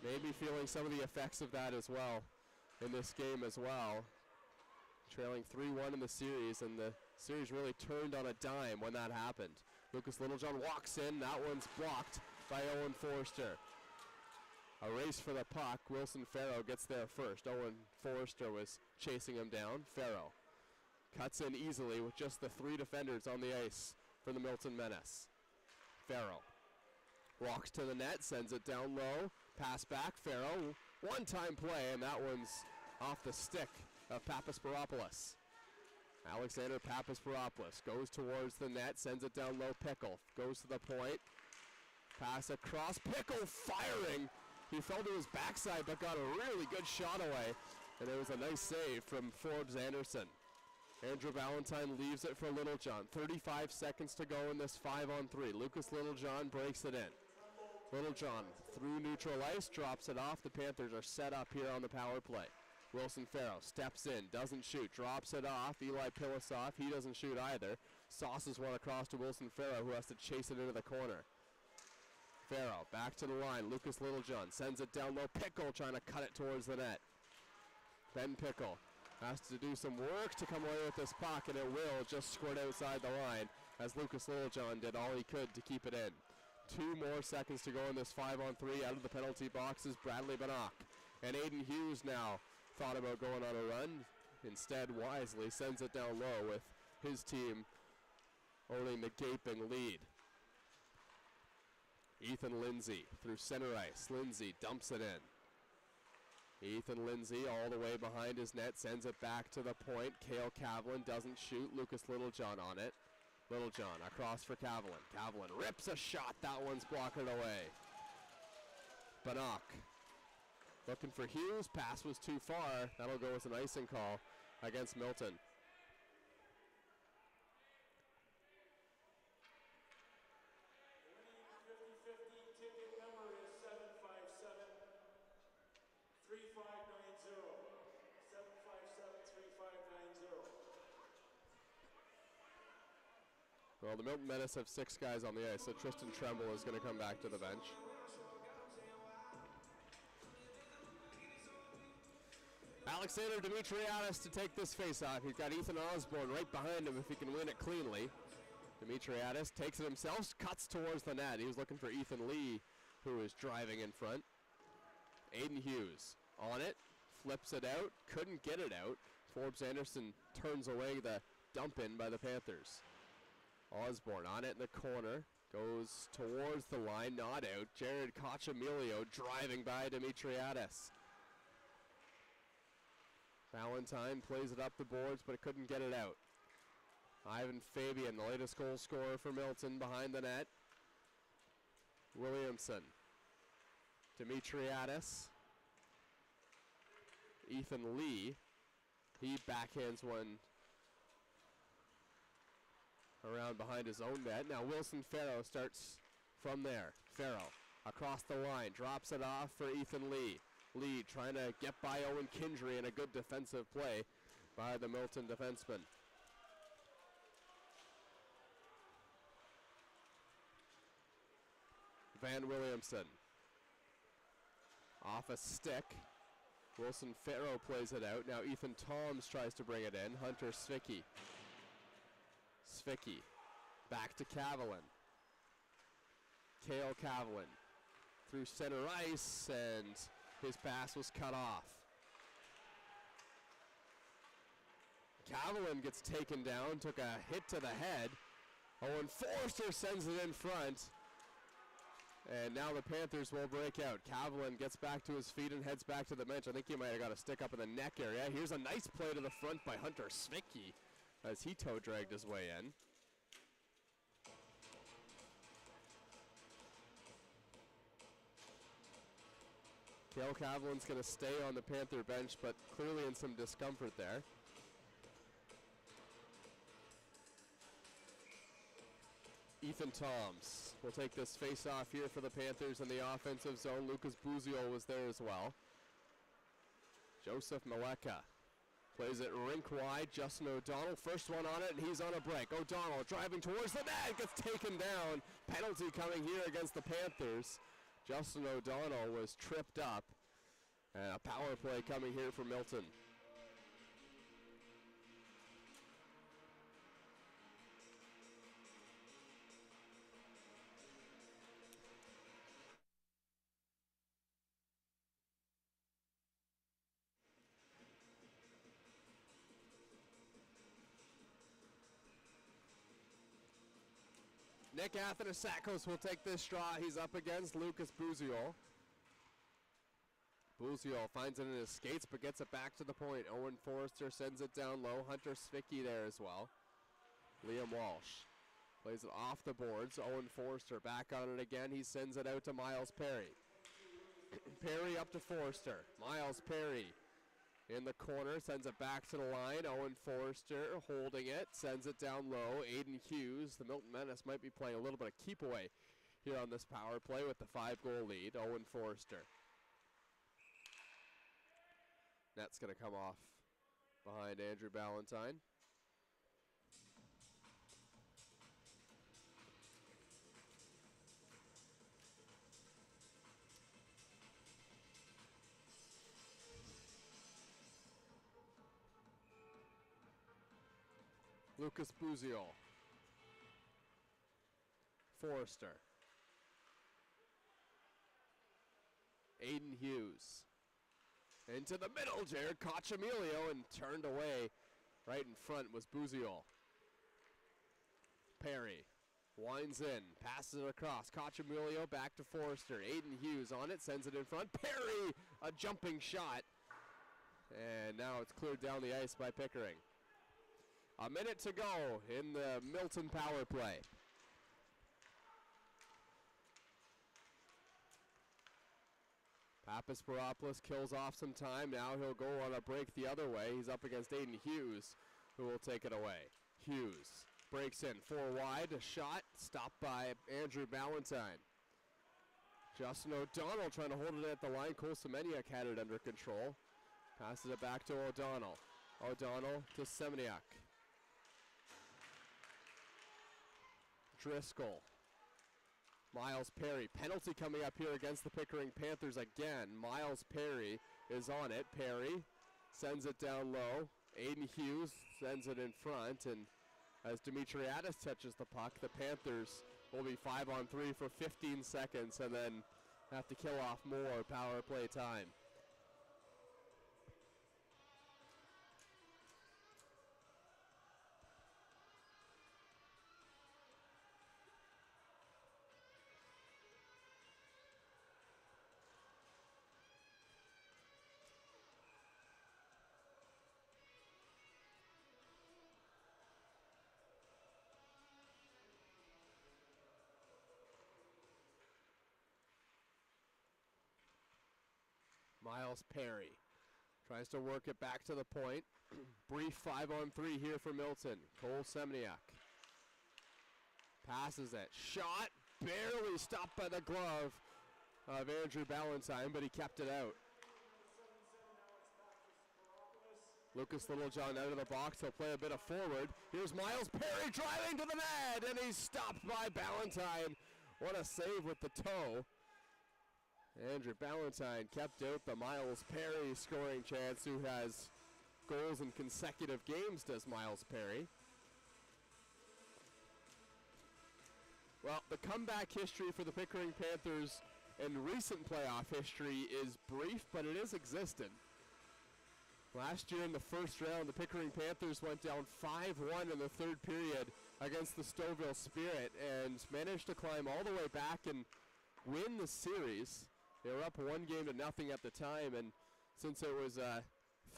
A: maybe feeling some of the effects of that as well in this game as well. Trailing 3-1 in the series, and the series really turned on a dime when that happened. Lucas Littlejohn walks in. That one's blocked by Owen Forrester. A race for the puck. Wilson Farrow gets there first. Owen Forrester was chasing him down. Farrow cuts in easily with just the 3 defenders on the ice for the Milton Menace. Farrow walks to the net, sends it down low. Pass back. Farrow, one-time play, and that one's off the stick of Papasparopoulos. Alexander Papasparopoulos goes towards the net, sends it down low. Pickle goes to the point. Pass across. Pickle firing. He fell to his backside but got a really good shot away. And it was a nice save from Forbes Anderson. Andrew Valentine leaves it for Littlejohn. 35 seconds to go in this 5-on-3. Lucas Littlejohn breaks it in. Littlejohn through neutral ice, drops it off. The Panthers are set up here on the power play. Wilson Farrow steps in, doesn't shoot, drops it off. Eli Pilasov, he doesn't shoot either. Sauces one across to Wilson Farrow, who has to chase it into the corner. Farrow back to the line. Lucas Littlejohn sends it down low. Pickle trying to cut it towards the net. Ben Pickle has to do some work to come away with this puck, and it will just squirt outside the line as Lucas Littlejohn did all he could to keep it in. 2 more seconds to go in this 5-on-3. Out of the penalty boxes, Bradley Bannock. And Aiden Hughes now thought about going on a run. Instead, wisely sends it down low with his team owning the gaping lead. Ethan Lindsay through center ice. Lindsay dumps it in. Ethan Lindsay all the way behind his net, sends it back to the point. Cale Cavlin doesn't shoot. Lucas Littlejohn on it. Littlejohn across for Cavlin. Cavlin rips a shot. That one's blocked away. Bannock looking for Hughes. Pass was too far. That'll go as an icing call against Milton.
B: The winning 50-50 ticket number is 757-3590. 757-3590.
A: Well, the Milton Menace have 6 guys on the ice, so Tristan Tremble is going to come back to the bench. Alexander Dimitriadis to take this face-off. He's got Ethan Osborne right behind him if he can win it cleanly. Dimitriadis takes it himself, cuts towards the net. He was looking for Ethan Lee, who is driving in front. Aiden Hughes on it, flips it out, couldn't get it out. Forbes Anderson turns away the dump in by the Panthers. Osborne on it in the corner, goes towards the line, not out. Jared Cochamilio driving by Dimitriadis. Valentine plays it up the boards, but couldn't get it out. Ivan Fabian, the latest goal scorer for Milton, behind the net. Williamson. Dimitriadis. Ethan Lee. He backhands one around behind his own net. Now Wilson Farrow starts from there. Farrow across the line, drops it off for Ethan Lee. Lee trying to get by Owen Kindry in a good defensive play by the Milton defenseman. Van Williamson. Off a stick. Wilson Farrow plays it out. Now Ethan Toms tries to bring it in. Hunter Svicki. Svicki. Back to Cavalin. Cale Cavalin. Through center ice, and his pass was cut off. Cavalin gets taken down, took a hit to the head. Owen Forster sends it in front. And now the Panthers will break out. Cavalin gets back to his feet and heads back to the bench. I think he might have got a stick up in the neck area. Here's a nice play to the front by Hunter Svicki as he toe dragged his way in. Cale Cavalin's going to stay on the Panther bench, but clearly in some discomfort there. Ethan Toms will take this face-off here for the Panthers in the offensive zone. Lucas Buziol was there as well. Joseph Maleka plays it rink wide. Justin O'Donnell, first one on it, and he's on a break. O'Donnell driving towards the net, gets taken down. Penalty coming here against the Panthers. Justin O'Donnell was tripped up. And a power play coming here for Milton. Nick Athanasakos will take this straw. He's up against Lucas Buziol. Buziol finds it in his skates, but gets it back to the point. Owen Forrester sends it down low. Hunter Svicki there as well. Liam Walsh plays it off the boards. Owen Forrester back on it again. He sends it out to Miles Perry. Perry up to Forrester. Miles Perry in the corner, sends it back to the line. Owen Forrester holding it, sends it down low. Aiden Hughes, the Milton Menace, might be playing a little bit of keep away here on this power play with the 5-goal lead. Owen Forrester. Net's going to come off behind Andrew Ballantyne. Lucas Buziol. Forrester. Aiden Hughes. Into the middle, Jared Cochamilio, and turned away. Right in front was Buziol. Perry winds in, passes it across. Cochamilio back to Forrester. Aiden Hughes on it, sends it in front. Perry, a jumping shot. And now it's cleared down the ice by Pickering. A minute to go in the Milton power play. Papasporopoulos kills off some time. Now he'll go on a break the other way. He's up against Aiden Hughes, who will take it away. Hughes breaks in, 4 wide, a shot, stopped by Andrew Ballantyne. Justin O'Donnell trying to hold it at the line. Cole Semeniuk had it under control. Passes it back to O'Donnell. O'Donnell to Semeniuk. Driscoll. Miles Perry, penalty coming up here against the Pickering Panthers again. Miles Perry is on it. Perry sends it down low. Aiden Hughes sends it in front, and as Dimitriadis touches the puck, the Panthers will be 5-on-3 for 15 seconds and then have to kill off more power play time. Miles Perry tries to work it back to the point. Brief 5-on-3 here for Milton. Cole Semeniuk passes it. Shot barely stopped by the glove of Andrew Ballantyne, but he kept it out. Lucas Littlejohn out of the box. He'll play a bit of forward. Here's Miles Perry driving to the net, and he's stopped by Ballantyne What a save with the toe. Andrew Ballantyne kept out the Miles Perry scoring chance, who has goals in consecutive games, does Miles Perry. Well, the comeback history for the Pickering Panthers in recent playoff history is brief, but it is existent. Last year in the first round, the Pickering Panthers went down 5-1 in the third period against the Stouffville Spirit and managed to climb all the way back and win the series. They were up 1-0 at the time, and since it was a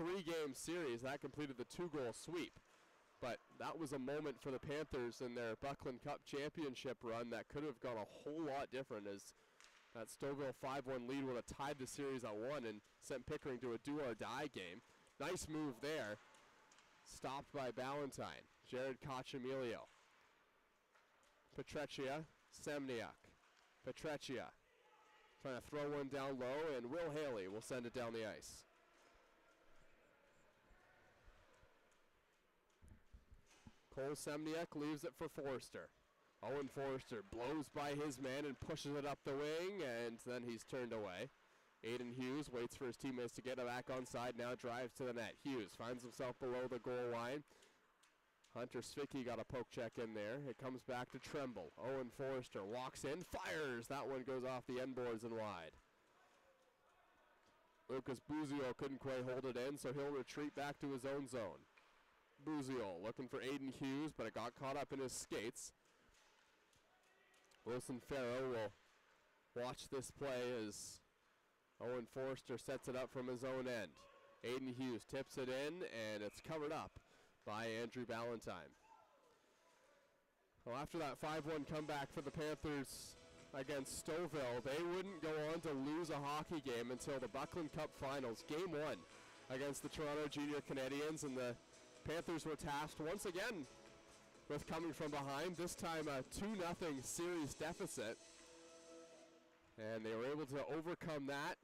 A: 3-game series, that completed the 2-goal sweep. But that was a moment for the Panthers in their Buckland Cup championship run that could have gone a whole lot different, as that Stouffville 5-1 lead would have tied the series at 1 and sent Pickering to a do-or-die game. Nice move there. Stopped by Ballantyne. Jared Cochamilio. Petreccia, Semniuk. Petreccia trying to throw one down low, and Will Haley will send it down the ice. Cole Semniuk leaves it for Forster. Owen Forster blows by his man and pushes it up the wing, and then he's turned away. Aiden Hughes waits for his teammates to get it back onside, now drives to the net. Hughes finds himself below the goal line. Hunter Svicki got a poke check in there. It comes back to Tremble. Owen Forster walks in, fires. That one goes off the end boards and wide. Lucas Buzio couldn't quite hold it in, so he'll retreat back to his own zone. Buzio looking for Aiden Hughes, but it got caught up in his skates. Wilson Farrow will watch this play as Owen Forster sets it up from his own end. Aiden Hughes tips it in, and it's covered up by Andrew Ballantyne. Well, after that 5-1 comeback for the Panthers against Stouffville, they wouldn't go on to lose a hockey game until the Buckland Cup Finals, Game 1 against the Toronto Junior Canadiens, and the Panthers were tasked once again with coming from behind, this time a 2-0 series deficit. And they were able to overcome that,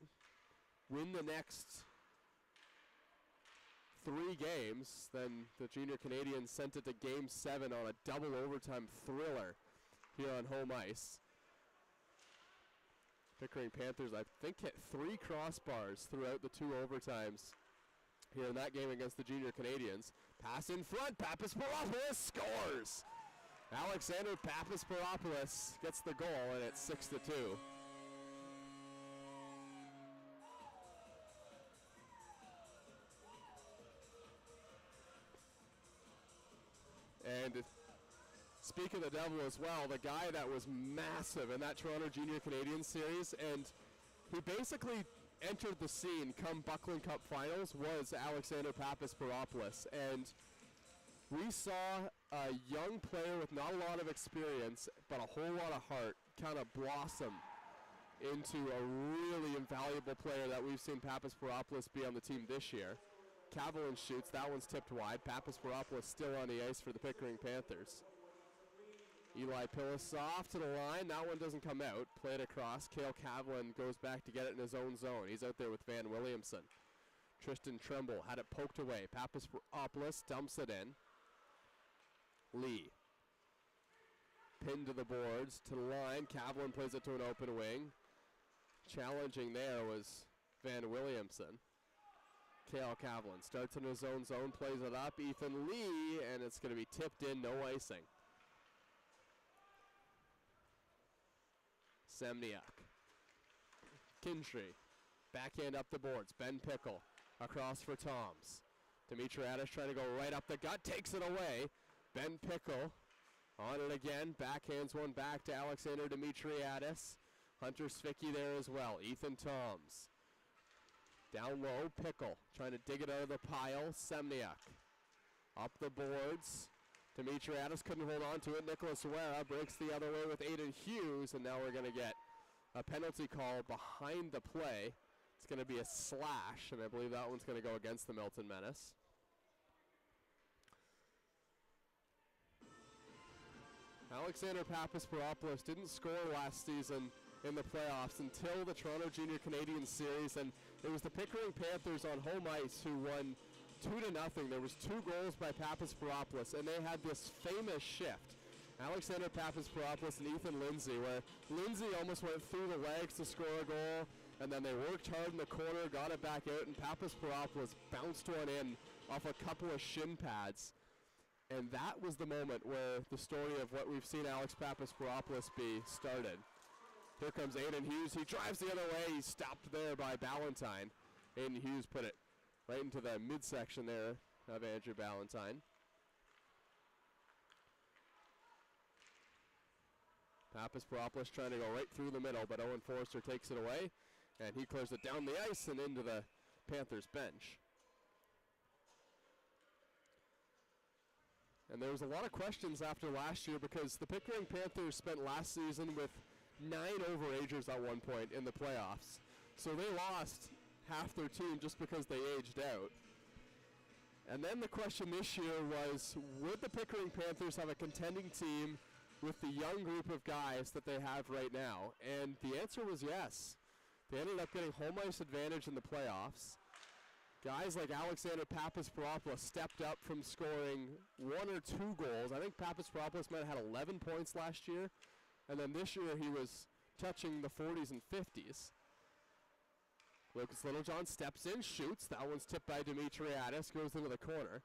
A: win the next 3 games. Then the Junior Canadiens sent it to Game 7 on a double overtime thriller here on home ice. Pickering Panthers, I think, hit 3 crossbars throughout the 2 overtimes here in that game against the Junior Canadiens. Pass in front, Papasporopoulos scores! Alexander Papasporopoulos gets the goal, and it's 6-2. And speak of the devil as well, the guy that was massive in that Toronto Junior Canadiens series, and he basically entered the scene come Buckland Cup Finals, was Alexander Papasporopoulos. And we saw a young player with not a lot of experience, but a whole lot of heart, kind of blossom into a really invaluable player that we've seen Papasporopoulos be on the team this year. Cavillon shoots, that one's tipped wide. Papasporopoulos still on the ice for the Pickering Panthers. Eli Pilasov to the line, that one doesn't come out. Played across, Cale Cavillon goes back to get it in his own zone. He's out there with Van Williamson. Tristan Tremble had it poked away. Papasporopoulos dumps it in. Lee. Pinned to the boards, to the line. Cavillon plays it to an open wing. Challenging there was Van Williamson. Cale Cavillon starts in his own zone, plays it up. Ethan Lee, and it's going to be tipped in, no icing. Semniuk. Kintree. Backhand up the boards. Ben Pickle across for Toms. Dimitriadis trying to go right up the gut, takes it away. Ben Pickle on it again. Backhands one back to Alexander Dimitriadis. Hunter Svicki there as well. Ethan Toms. Down low, Pickle trying to dig it out of the pile. Semniuk up the boards. Dimitriadis couldn't hold on to it. Nicholas Huera breaks the other way with Aiden Hughes, and now we're going to get a penalty call behind the play. It's going to be a slash, and I believe that one's going to go against the Milton Menace. Alexander Papasporopoulos didn't score last season in the playoffs until the Toronto Junior Canadiens series, and it was the Pickering Panthers on home ice who won 2-0. There was 2 goals by Papasporopoulos, and they had this famous shift Alexander Papasparopoulos and Ethan Lindsay, where Lindsay almost went through the legs to score a goal, and then they worked hard in the corner, got it back out, and Papasparopoulos bounced one in off a couple of shin pads. And that was the moment where the story of what we've seen Alex Papasparopoulos be started. Here comes Aiden Hughes. He drives the other way. He's stopped there by Ballantyne. Aiden Hughes put it right into the midsection there of Andrew Ballantyne. Papasparopoulos trying to go right through the middle, but Owen Forrester takes it away, and he clears it down the ice and into the Panthers bench. And there was a lot of questions after last year because the Pickering Panthers spent last season with 9 overagers at one point in the playoffs. So they lost half their team just because they aged out. And then the question this year was, would the Pickering Panthers have a contending team with the young group of guys that they have right now? And the answer was yes. They ended up getting home ice advantage in the playoffs. Guys like Alexander Papasparopoulos stepped up from scoring 1 or 2 goals. I think Papasparopoulos might have had 11 points last year. And then this year he was touching the 40s and 50s. Lucas Littlejohn steps in, shoots. That one's tipped by Dimitriadis, goes into the corner.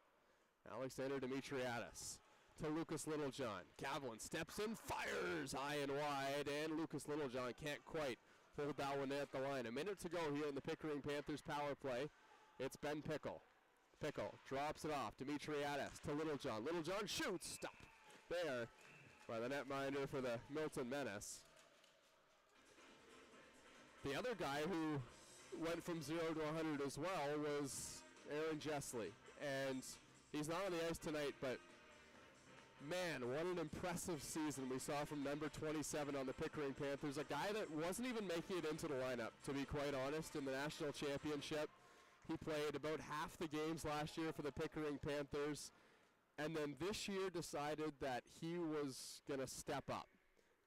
A: Alexander Dimitriadis to Lucas Littlejohn. Cavlin steps in, fires high and wide, and Lucas Littlejohn can't quite hold that one at the line. A minute to go here in the Pickering Panthers power play. It's Ben Pickle. Pickle drops it off. Dimitriadis to Littlejohn. Littlejohn shoots. Stop there by the netminder for the Milton Menace. The other guy who went from 0 to 100 as well was Aaron Jessley. And he's not on the ice tonight, but man, what an impressive season we saw from number 27 on the Pickering Panthers. A guy that wasn't even making it into the lineup, to be quite honest, in the national championship. He played about half the games last year for the Pickering Panthers, and then this year decided that he was going to step up.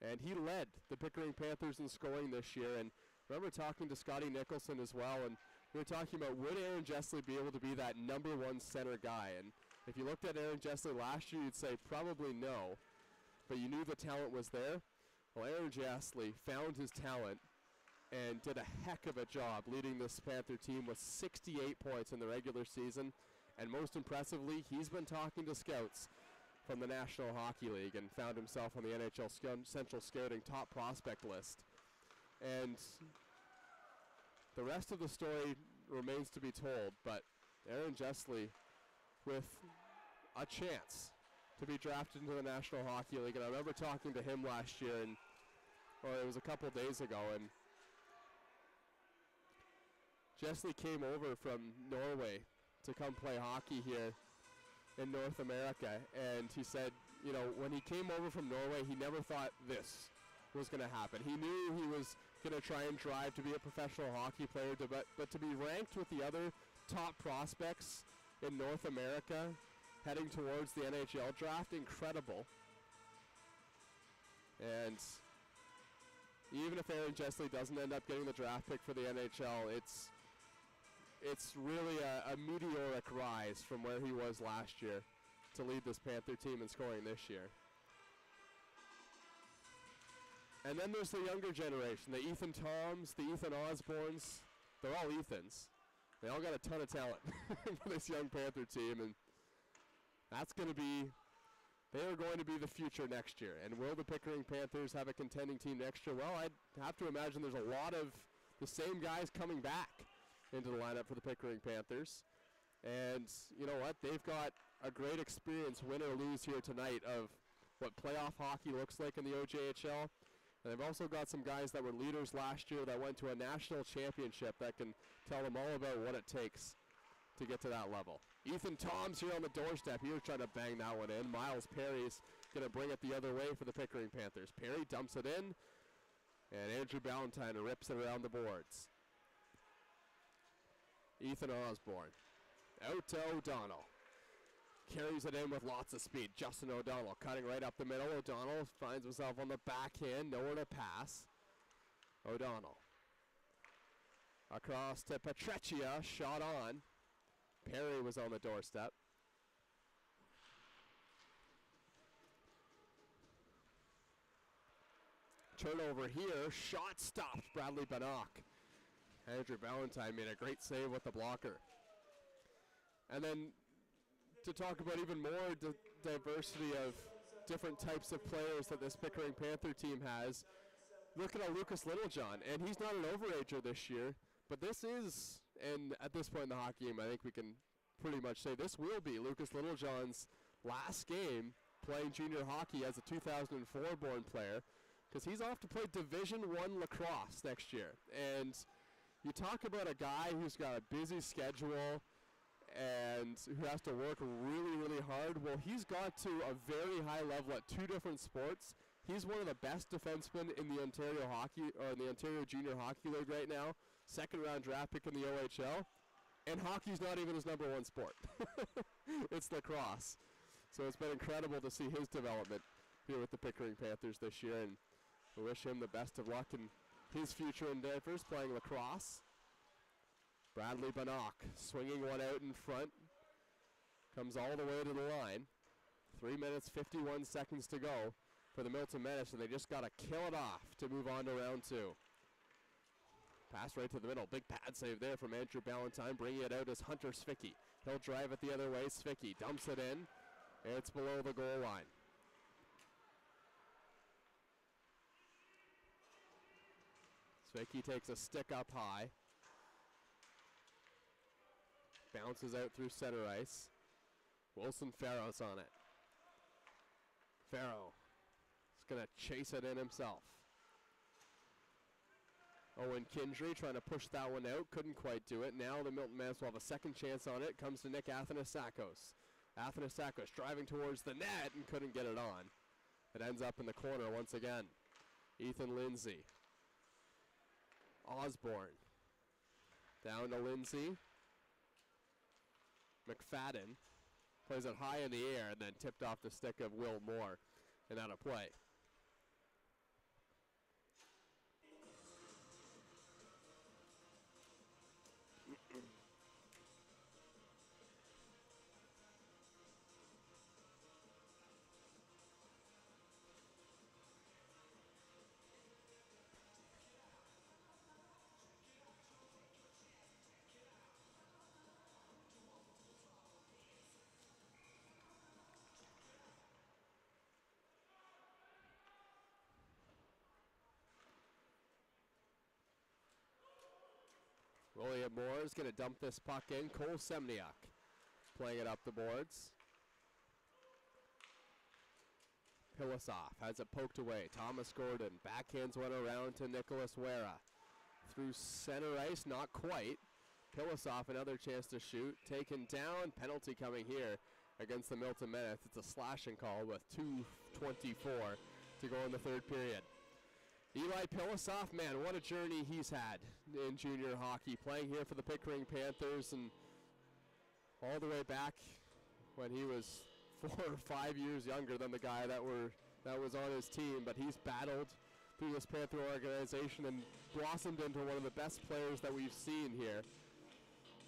A: And he led the Pickering Panthers in scoring this year. And I remember talking to Scotty Nicholson as well, and we were talking about would Aaron Jessley be able to be that number 1 center guy. And if you looked at Aaron Jessley last year, you'd say probably no, but you knew the talent was there. Well, Aaron Jessley found his talent and did a heck of a job leading this Panther team with 68 points in the regular season. And most impressively, he's been talking to scouts from the National Hockey League and found himself on the NHL Central Scouting top prospect list. And the rest of the story remains to be told, but Aaron Jessley with a chance to be drafted into the National Hockey League. And I remember talking to him last year, or it was a couple days ago, and Jessley came over from Norway to come play hockey here in North America, and he said, you know, when he came over from Norway, he never thought this was going to happen. He knew he was going to try and drive to be a professional hockey player, but to be ranked with the other top prospects in North America heading towards the NHL draft, incredible. And even if Aaron Jessley doesn't end up getting the draft pick for the NHL, it's really a meteoric rise from where he was last year to lead this Panther team in scoring this year. And then there's the younger generation, the Ethan Toms, the Ethan Osborns. They're all Ethans. They all got a ton of talent for this young Panther team, and they are going to be the future next year. And will the Pickering Panthers have a contending team next year? Well, I'd have to imagine there's a lot of the same guys coming back into the lineup for the Pickering Panthers. And you know what? They've got a great experience, win or lose here tonight, of what playoff hockey looks like in the OJHL. And they've also got some guys that were leaders last year that went to a national championship that can tell them all about what it takes to get to that level. Ethan Toms here on the doorstep. He was trying to bang that one in. Miles Perry's going to bring it the other way for the Pickering Panthers. Perry dumps it in, and Andrew Ballantyne rips it around the boards. Ethan Osborne out to O'Donnell. Carries it in with lots of speed. Justin O'Donnell cutting right up the middle. O'Donnell finds himself on the backhand. Nowhere to pass. O'Donnell across to Petreccia. Shot on. Perry was on the doorstep. Turnover here, shot stopped, Bradley Bannock. Andrew Ballantyne made a great save with the blocker. And then to talk about even more diversity of different types of players that this Pickering Panther team has, looking at Lucas Littlejohn, and he's not an overager this year, but this is, and at this point in the hockey game, I think we can pretty much say this will be Lucas Littlejohn's last game playing junior hockey as a 2004 born player, because he's off to play Division I lacrosse next year. And you talk about a guy who's got a busy schedule and who has to work really, really hard. Well, he's got to a very high level at 2 different sports. He's one of the best defensemen in the Ontario Hockey, or in the Ontario Junior Hockey League right now. 2nd round draft pick in the OHL. And hockey's not even his #1 sport. It's lacrosse. So it's been incredible to see his development here with the Pickering Panthers this year, and we wish him the best of luck in his future endeavors playing lacrosse. Bradley Bannock swinging one out in front. Comes all the way to the line. 3 minutes, 51 seconds to go for the Milton Menace, and they just got to kill it off to move on to round 2. Pass right to the middle. Big pad save there from Andrew Ballantyne. Bringing it out is Hunter Svicky. He'll drive it the other way. Svicky dumps it in. It's below the goal line. Svicky takes a stick up high. Bounces out through center ice. Wilson Farrow's on it. Farrow is going to chase it in himself. Owen Kindry trying to push that one out. Couldn't quite do it. Now the Milton Menace will have a second chance on it. Comes to Nick Athanasakos. Athanasakos driving towards the net and couldn't get it on. It ends up in the corner once again. Ethan Lindsay. Osborne. Down to Lindsay. McFadden plays it high in the air and then tipped off the stick of Will Moore and out of play. William Moore is going to dump this puck in. Cole Semniak playing it up the boards. Pilasov has it poked away. Thomas Gordon backhands one around to Nicholas Wera. Through center ice, not quite. Pilasov another chance to shoot. Taken down. Penalty coming here against the Milton Menace. It's a slashing call with 2:24 to go in the third period. Eli Pilasov, man, what a journey he's had in junior hockey, playing here for the Pickering Panthers, and all the way back when he was 4 or 5 years younger than the guy that was on his team. But he's battled through this Panther organization and blossomed into one of the best players that we've seen here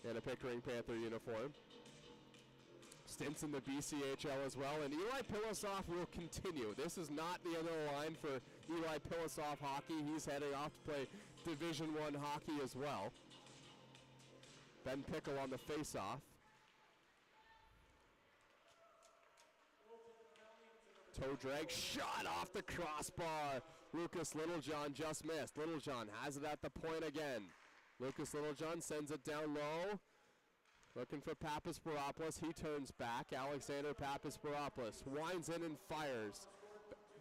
A: in a Pickering Panther uniform. Stints in the BCHL as well, and Eli Pilasov will continue. This is not the end of the line for Eli Pilasov hockey. He's heading off to play Division I hockey as well. Ben Pickle on the face-off. Toe drag, shot off the crossbar. Lucas Littlejohn just missed. Littlejohn has it at the point again. Lucas Littlejohn sends it down low. Looking for Papasporopoulos. He turns back. Alexander Papasporopoulos winds in and fires.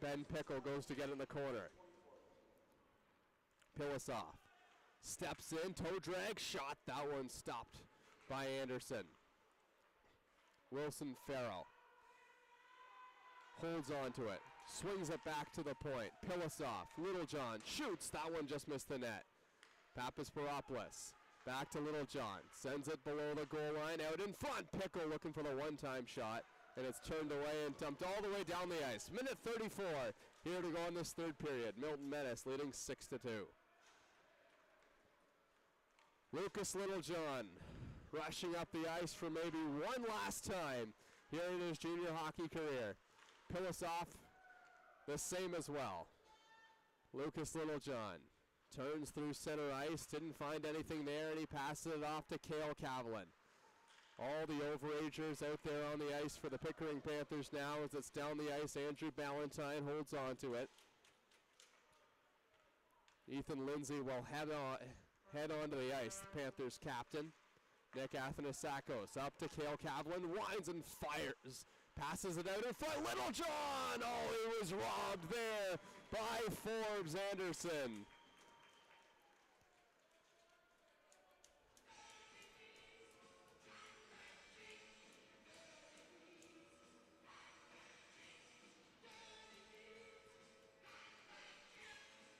A: Ben Pickle goes to get in the corner. Pilasov steps in. Toe drag. Shot. That one stopped by Anderson. Wilson Farrell holds on to it. Swings it back to the point. Pilasov. Littlejohn shoots. That one just missed the net. Papasporopoulos. Back to Littlejohn. Sends it below the goal line. Out in front. Pickle looking for the one-time shot. And it's turned away and dumped all the way down the ice. Minute 34 here to go in this third period. Milton Menace leading 6-2. Lucas Littlejohn rushing up the ice for maybe one last time here in his junior hockey career. Pilasov the same as well. Lucas Littlejohn turns through center ice, didn't find anything there, and he passes it off to Cale Cavlin. All the overagers out there on the ice for the Pickering Panthers now as it's down the ice. Andrew Ballantyne holds on to it. Ethan Lindsay will head onto the ice, the Panthers captain. Nick Athanasakos up to Cale Cavlin, winds and fires. Passes it out in front, Littlejohn! Oh, he was robbed there by Forbes Anderson.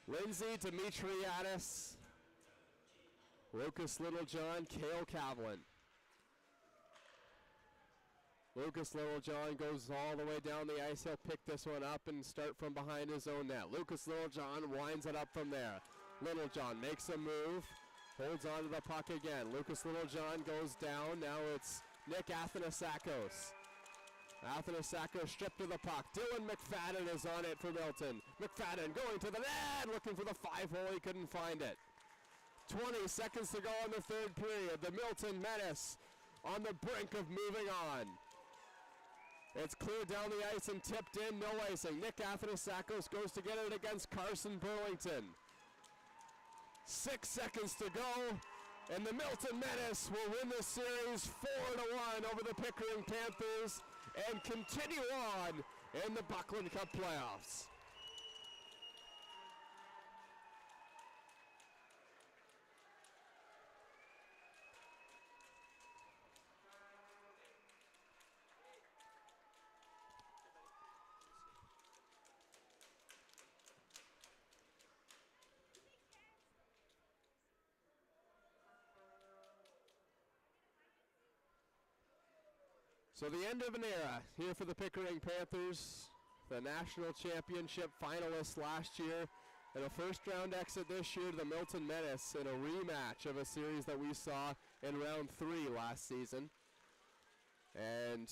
A: Lindsay, Demetriadis, Lucas Littlejohn, Cale Cavlin. Lucas Littlejohn goes all the way down the ice. He'll pick this one up and start from behind his own net. Lucas Littlejohn winds it up from there. Littlejohn makes a move, holds on to the puck again. Lucas Littlejohn goes down. Now it's Nick Athanasakos. Athanasakos stripped of the puck. Dylan McFadden is on it for Milton. McFadden going to the net, looking for the 5-hole. He couldn't find it. 20 seconds to go in the third period. The Milton Menace on the brink of moving on. It's cleared down the ice and tipped in, no icing. Nick Athanasakos goes to get it against Carson Burlington. 6 seconds to go, and the Milton Menace will win this series 4-1 over the Pickering Panthers and continue on in the Buckland Cup playoffs. So the end of an era here for the Pickering Panthers, the national championship finalists last year, and a first-round exit this year to the Milton Menace in a rematch of a series that we saw in round 3 last season. And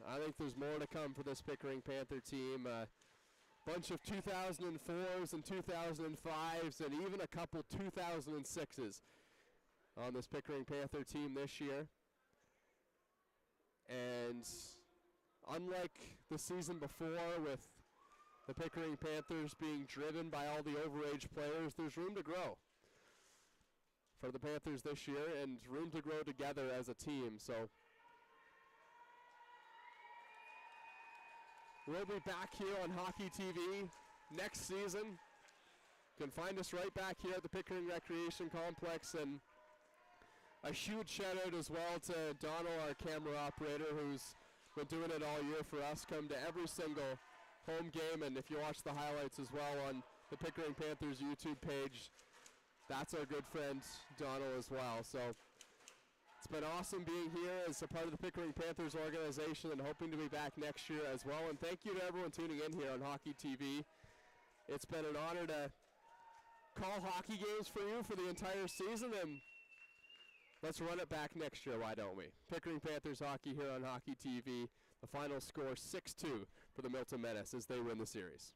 A: I think there's more to come for this Pickering Panther team. A bunch of 2004s and 2005s and even a couple 2006s on this Pickering Panther team this year. And unlike the season before with the Pickering Panthers being driven by all the overage players, there's room to grow for the Panthers this year and room to grow together as a team. So we'll be back here on Hockey TV next season. You can find us right back here at the Pickering Recreation Complex, and a huge shout out as well to Donald, our camera operator, who's been doing it all year for us. Come to every single home game, and if you watch the highlights as well on the Pickering Panthers YouTube page, that's our good friend Donald as well. So it's been awesome being here as a part of the Pickering Panthers organization and hoping to be back next year as well. And thank you to everyone tuning in here on Hockey TV. It's been an honor to call hockey games for you for the entire season, and let's run it back next year, why don't we? Pickering Panthers hockey here on Hockey TV. The final score 6-2 for the Milton Menace as they win the series.